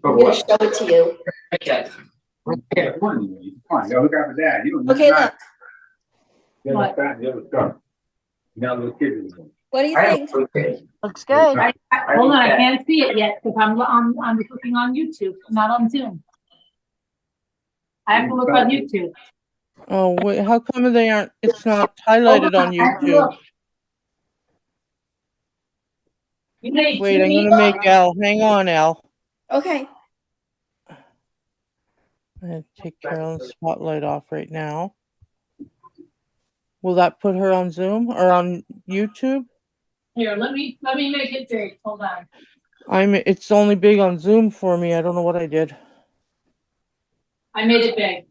For I'm gonna what? show it to you. Okay. Yeah, come on, you gotta look out for that. You don't Okay, look. You What? Now little kids anymore. What do you think? Looks good. Hold on, I can't see it yet because I'm looking on YouTube, not on Zoom. I have to look on YouTube. Oh, wait, how come they aren't, it's not highlighted on I have to YouTube? look. You made Wait, two I'm gonna meatloaf? make Al. Hang on, Al. Okay. I'm gonna take Carolyn's spotlight off right now. Will that put her on Zoom or on YouTube? Here, let me make it big. Hold on. It's only big on Zoom for me. I don't know what I did. I made it big.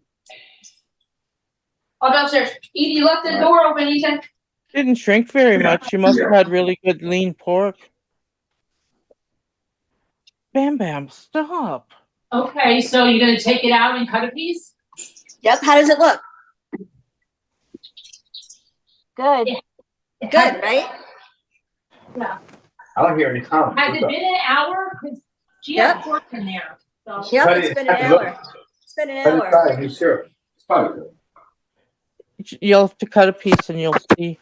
I'll go upstairs. Edie, you left the door open, Ethan. Didn't shrink very much. You must have had really good lean pork. Bam Bam, stop. Okay, so you're gonna take it out and cut a piece? Yep. How does it look? Good. Good, right? Yeah. I don't hear any comments. Has it been an hour? Cause she had pork in there, so. Yep, But it's been an look. hour. It's been an hour. Sure. It's probably good. You'll have to cut a piece and you'll see.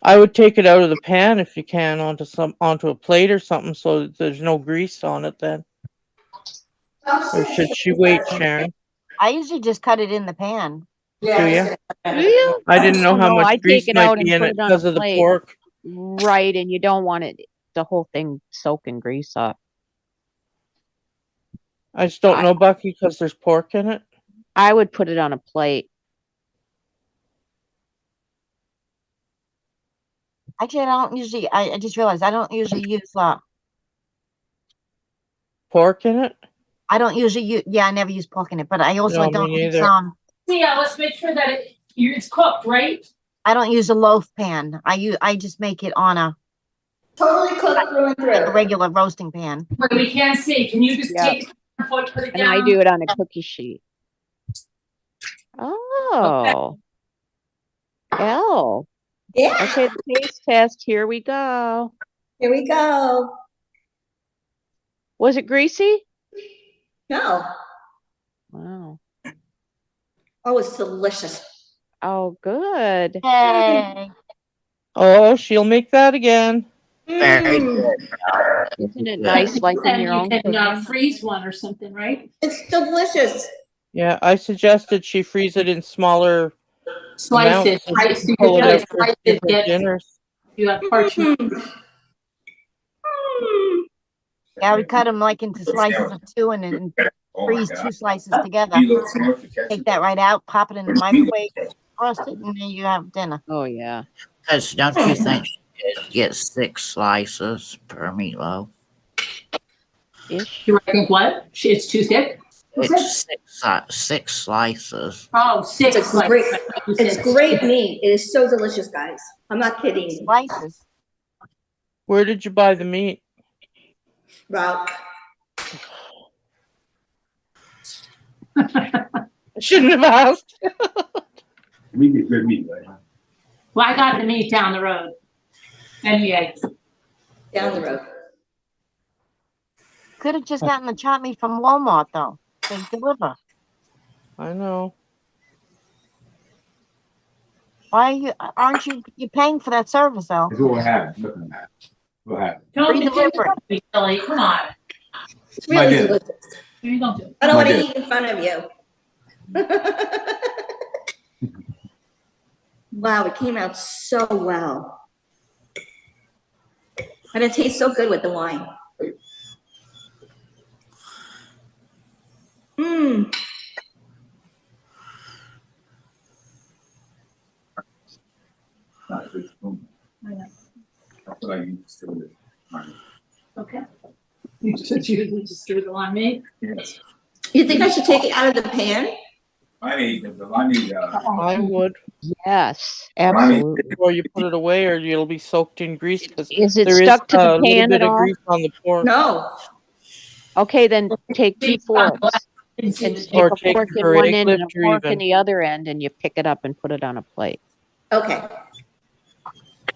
I would take it out of the pan if you can onto a plate or something so that there's no grease on it then. Or should she wait, Sharon? I usually just cut it in the pan. Do you? Do you? I didn't know how No, much I grease take it might out and be in put it it on a because of the plate. pork. Right, and you don't want it, the whole thing soaking grease up. I just don't know, Bucky, because there's pork in it. I would put it on a plate. Actually, I don't usually, I just realized I don't usually use, Pork in it? I don't usually use, yeah, I never use pork in it, but I also No, me don't use, neither. Yeah, let's make sure that it's cooked, right? I don't use a loaf pan. I just make it on a Totally cooked through and through. regular roasting pan. But we can't see. Can you just Yeah. take the foot, put it And down? I do it on a cookie sheet. Oh. Oh. Yeah. Okay, the taste test. Here we go. Here we go. Was it greasy? No. Wow. Oh, it's delicious. Oh, good. Yay. Oh, she'll make that again. Very Mm. good. Isn't it nice liking Then your you own can cooking? freeze one or something, right? It's delicious. Yeah, I suggested she freeze it in smaller Slice it, amounts so right? she So can you pull it can out for slice it, people's get, dinners. you have parchment. Yeah, we cut them like into slices of 2 and then Oh my freeze God. 2 slices together. You look smart to catch Take it. that right out, pop it in the microwave, roast it, and then you have dinner. Oh, yeah. Because don't you think she could get 6 slices per meatloaf? Ish. Do I think what? It's too thick? It's 6 slices. Oh, 6 It's a great, slices. it's great meat. It is so delicious, guys. I'm not kidding you. Slices. Where did you buy the meat? Route. I shouldn't have asked. Meat is good meat, right? Well, I got the meat down the road. And the eggs. Down the road. Could have just gotten the chopped meat from Walmart though. They deliver. I know. Why aren't you paying for that service though? It's what happened. Look at that. What happened? Don't Free be delivery. silly. Come on. It's really My dear. delicious. You don't do it. I don't want My to dear. eat in front of you. Wow, it came out so well. And it tastes so good with the wine. Mmm. Not a good spoon. I know. I feel like you just do it. Okay. You just threw the limeade? Yes. You think I should take it out of the pan? I need I would. Yes, absolutely. Or you put it away, or it'll be soaked in grease because Is it there is stuck to the a little pan bit at of all? grease on the pork. No. Okay, then take 2 forks and stick Or a take fork a in one end lift and a or fork in even. the other end, and you pick it up and put it on a plate. Okay.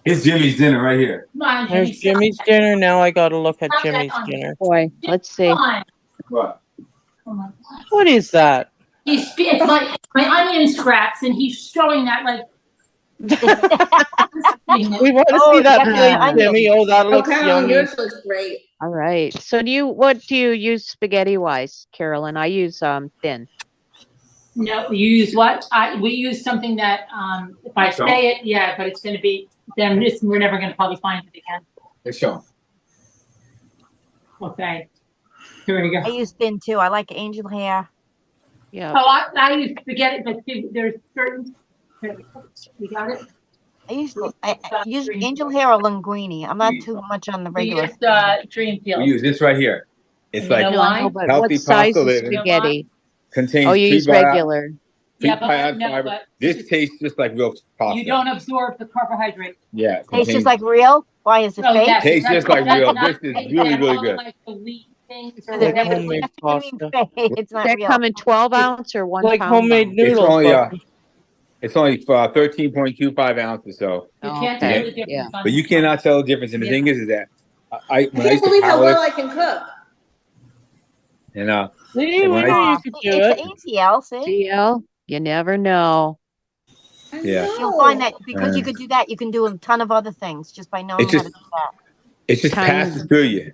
It's Jimmy's dinner right here. Come on, There's Eddie, Jimmy's dinner. Now I gotta look at Stop that Jimmy's on me. dinner. Boy, let's see. come on. What? Oh my God. What is that? It's my onion scraps, and he's showing that like. We want to Oh, see you that got the plate, onion. Jimmy. Oh, that looks Okay, yummy. yours looks great. All right. So what do you use spaghetti wise, Carolyn? I use thin. No, you use what? We use something that if I say it, yeah, but it's gonna be then we're never gonna probably find it again. Let's show. Okay. Here we go. I use thin too. I like angel hair. Yeah. Oh, I use spaghetti, but there's certain. Here we go. You got it. I use angel hair or linguine. I'm not too much on the We regular. use dream We field. use this right here. It's You know like No, I know, why? but healthy what size pasta of living. spaghetti? Contains Oh, you use regular. Yeah, but prebiotic no, fiber. but This tastes just like real pasta. you don't absorb the carbohydrate. Yeah. Tastes Contains, just like real. Why is it Oh, fake? yes. tastes just like That's real. not This is fake, really, that really all good. like the wheat things. Or Like the homemade what do you mean pasta. fake? It's Does not that real. come in 12 ounce or 1 Like pound? homemade ounce? It's noodles. only Bucky. it's only 13.25 ounces. So, You can't Okay, tell the difference. yeah. On but you this one. cannot tell the difference. And the Yeah. thing is that when I I can't used to believe how power well lift, I can cook. and See, and we when knew I you used could do It's it. easy, Elsie. CL, you never know. I Yeah. You'll find know. that because you could do that, you can do a ton of other things just by knowing It's how just to do that. it just Tiny. passes through you,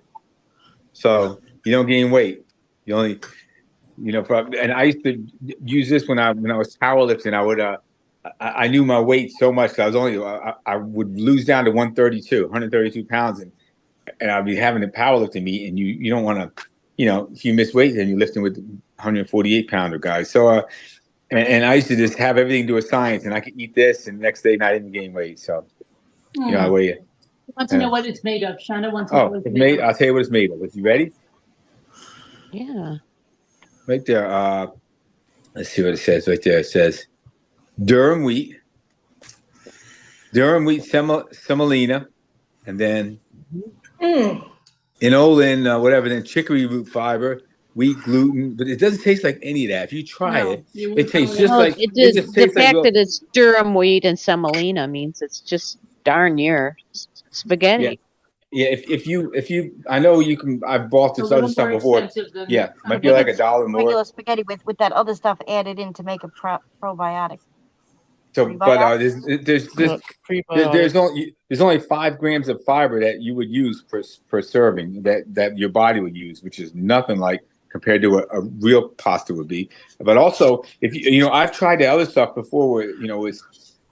so you don't gain weight. You only and I used to use this when I was powerlifting. I would I knew my weight so much. I was only I would lose down to 132 pounds, and I'd be having a powerlifting meet, and you don't want to, if you miss weight, then you're lifting with 148 pounder guys. So and I used to just have everything do a science, and I could eat this, and the next day not even gain weight. So I weigh it. I want to know what it's made of. Shana wants to know Oh, what it's made. I'll tell you what it's made of. Is you ready? Yeah. Right there. Let's see what it says right there. It says Durham wheat semolina, and then inulin, whatever, then chicory root fiber, wheat gluten, but it doesn't taste like any of that. If you try it tastes just Well, like the just tastes like fact real. that it's durum wheat and semolina means it's just darn near spaghetti. Yeah, if you, I know you can. I've bought this other stuff before. Yeah, might be like $1 more. Regular spaghetti with that other stuff added in to make a probiotic. So, but there's only 5 grams of fiber that you would use per serving that your body would use, which is nothing like compared to a real pasta would be. But also, if I've tried the other stuff before, where it's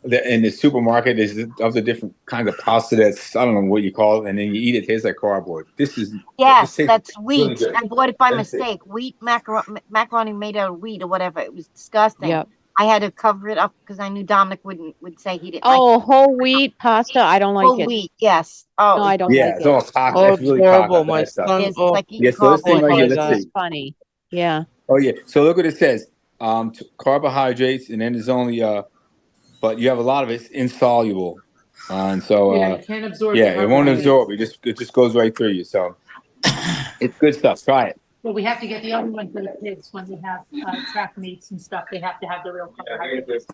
in the supermarket. There's other different kinds of pasta that's, I don't know what you call it, and then you eat it, it tastes like cardboard. This That's wheat. Really I bought it by mistake. Wheat macaroni made out of wheat or whatever. It was disgusting. Yep. I had to cover it up because I knew Dominic would say he didn't Oh, like whole wheat pasta? I don't like whole it. wheat. Yes. Oh, No, I don't like it's it. all toxic. Oh, It's it's really horrible. toxic, My that stuff. son. it's Oh, like eating Yeah, so this thing cardboard. right here, It's let's see. funny. Yeah. Oh yeah. So look what it says. Carbohydrates, and then there's only but you have a lot of it's insoluble. And so you can't absorb. it won't absorb. It just goes right through you. So it's good stuff. Try it. Well, we have to get the other one for the kids when they have track meets and stuff. They have to have the real carbohydrates.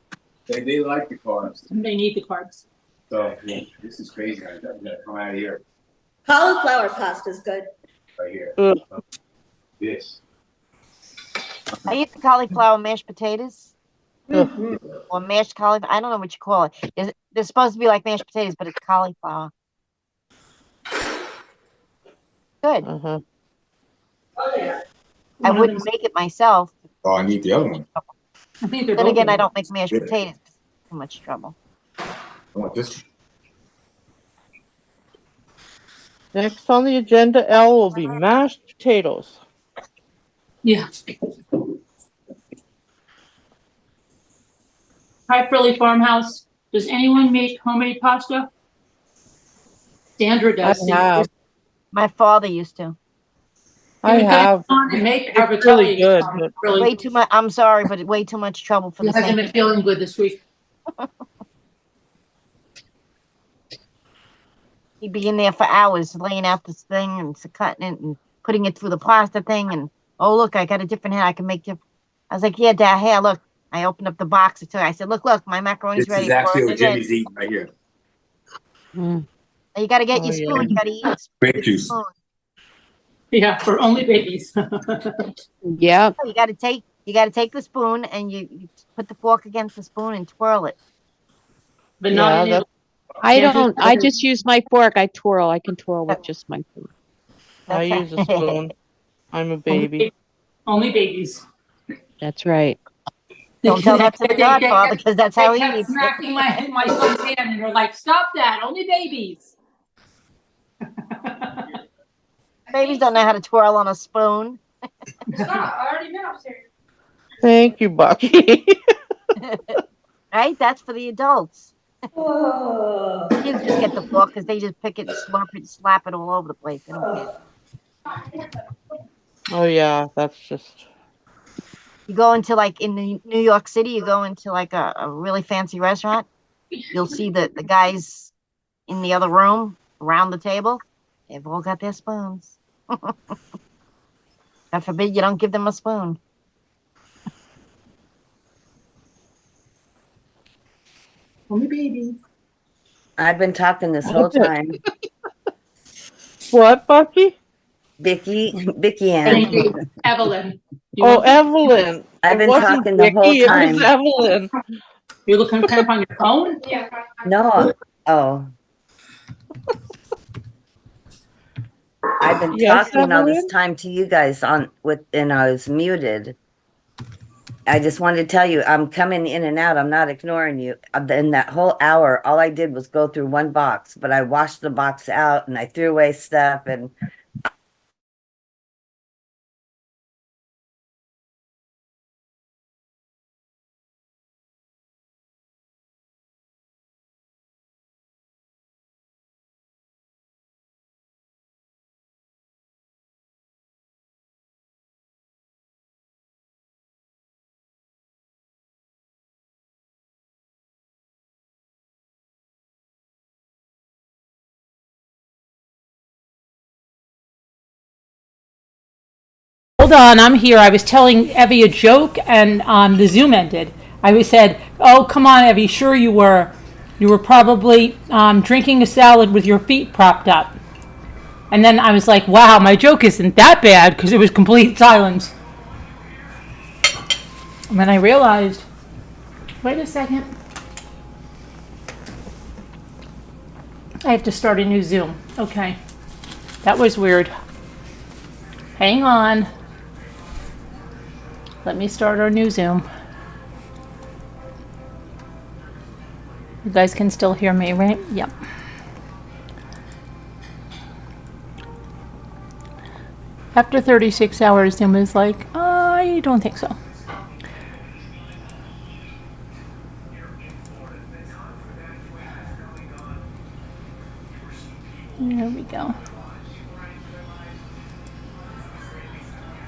They like the carbs. They need the carbs. So this is crazy. I gotta come out of here. Cauliflower pasta is good. Right here. This. I eat the cauliflower mashed potatoes Mhm. or mashed cauliflower. I don't know what you call it. They're supposed to be like mashed potatoes, but it's cauliflower. Good. uh-huh. Oh, yeah. I wouldn't make it myself. Oh, I need the other one. I think they're Then both again, I good. don't make mashed potatoes. Too much trouble. I want this. Next on the agenda, L, will be mashed potatoes. Yeah. Hi, Frilly Farmhouse. Does anyone make homemade pasta? Sandra I does. have. My father used to. I have. And make our It's really good, but Really, Way too much. I'm sorry, but way too much trouble for he the hasn't same. been feeling good this week. He'd be in there for hours laying out this thing and cutting it and putting it through the pasta thing. And oh, look, I got a different hand. I can make different. I was like, yeah, Dad, here, look. I opened up the box. I said, look, my macaroni's This ready. is actually Pour what it in. Jimmy's eating right here. Mm. You got to get Oh, your spoon. yeah. You got to eat it. Grape juice. Spoon. Yeah, for only babies. Yep. You got to take the spoon and you put the fork against the spoon and twirl it. But Yeah, not in that's- I Sandra- don't. I just use my fork. I twirl. I can twirl with just my fork. I use a spoon. I'm a baby. Only babies. That's right. Don't tell that to the They godfather because that's how he kept eats. smacking my son's hand and they're like, stop that, only babies. Babies don't know how to twirl on a spoon. Stop, I already been upstairs. Thank you, Bucky. Right? That's for the adults. Oh. Kids just get the fork because they just pick it and slurp it, slap it all over the place. They don't care. Oh yeah, that's just. You go into like in New York City, you go into like a really fancy restaurant. You'll see the guys in the other room around the table. They've all got their spoons. God forbid you don't give them a spoon. Only babies. I've been talking this whole time. What, Bucky? Vicky Thank Ann. you, Evelyn. You Oh, want- Evelyn. I've It been wasn't talking the whole Vicky, It was time. Evelyn. You're looking kind of on your phone? Yeah. No, oh. I've been Yes, talking all this Evelyn? time to you guys and I was muted. I just wanted to tell you, I'm coming in and out. I'm not ignoring you. In that whole hour, all I did was go through one box, but I washed the box out and I threw away stuff and Hold on, I'm here. I was telling Evie a joke and the Zoom ended. I said, oh, come on, Evie, sure you were. You were probably drinking a salad with your feet propped up. And then I was like, wow, my joke isn't that bad because it was complete silence. And then I realized, wait a second. I have to start a new Zoom. Okay. That was weird. Hang on. Let me start our new Zoom. You guys can still hear me, right? Yep. After 36 hours, Zoom is like, I don't think so. There we go.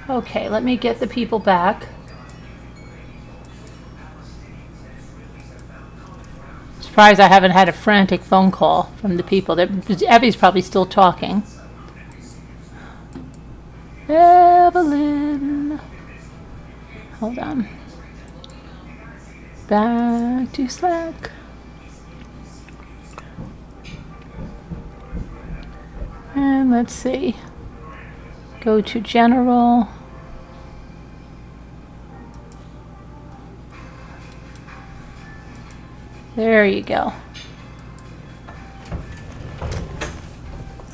Okay, let me get the people back. Surprised I haven't had a frantic phone call from the people. Evie's probably still talking. Evelyn. Hold on. Back to Slack. And let's see. Go to general. There you go.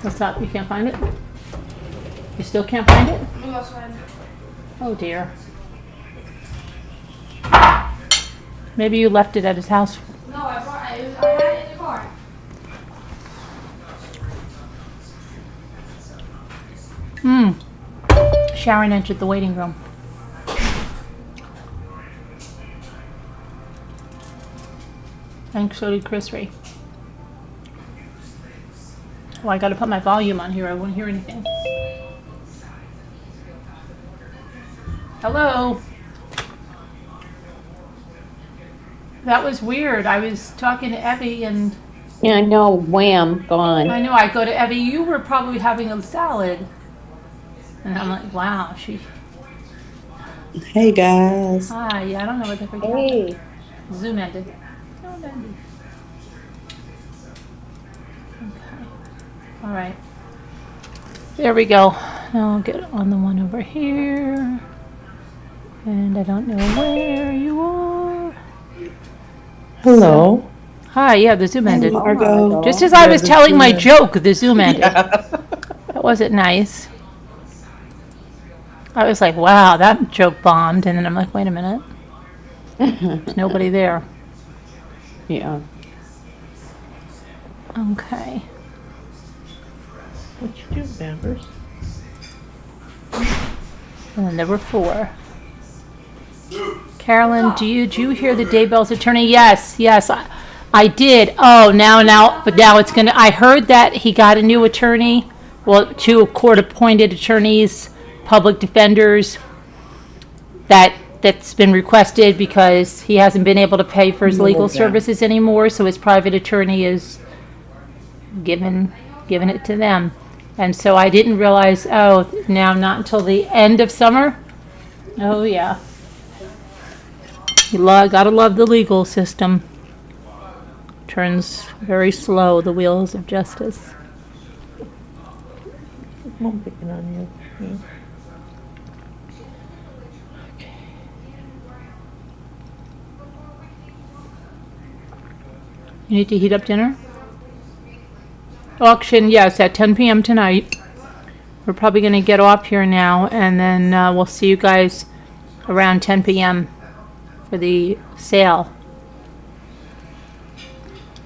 What's up? You can't find it? You still can't find it? Oh dear. Maybe you left it at his house. No, I had it in the car. Sharon entered the waiting room. And so did Chris Ray. Oh, I gotta put my volume on here. I won't hear anything. Hello. That was weird. I was talking to Evie and Yeah, I know, wham, gone. I know I go to Evie, you were probably having a salad. And I'm like, wow, she. Hey guys. Hi, yeah, I don't know what the frick happened. Hey, Zoom ended. Zoom ended. Okay. All right. There we go. Now I'll get on the one over here. And I don't know where you are. Hello. Hi, yeah, the Zoom ended. Margot. Just as I Yeah, was the telling my Zoom joke, the Zoom ended. Yeah. That wasn't nice. I was like, wow, that joke bombed. And then I'm like, wait a minute. There's nobody there. yeah. Okay. What you do, members? And then there were 4. Carolyn, did you hear the Daybell's attorney? Yes, I did. Oh, but now it's gonna. I heard that he got a new attorney. Well, 2 court-appointed attorneys, public defenders. That's been requested because he hasn't been able to pay for his legal services anymore. So his private attorney is given it to them. And so I didn't realize. Oh, now not until the end of summer. Oh yeah. You gotta love the legal system. Turns very slow, the wheels of justice. I'm picking on you. Yeah. You need to heat up dinner? Auction, yes, at 10 p.m. tonight. We're probably gonna get off here now, and then we'll see you guys around 10 p.m. for the sale,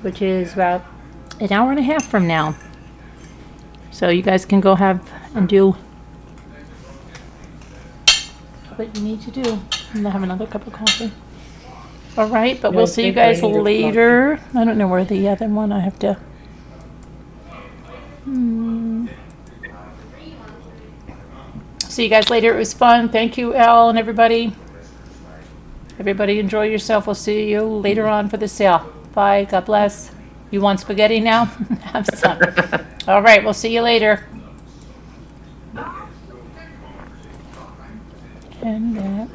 which is about an hour and a half from now. So you guys can go have and do what you need to do. I'm gonna have another cup of coffee. All right, but we'll see you guys later. I don't know where the other one. I have to. See you guys later. It was fun. Thank you, Elle and everybody. Everybody enjoy yourself. We'll see you later on for the sale. Bye. God bless. You want spaghetti now? Have some. All right. We'll see you later. And that.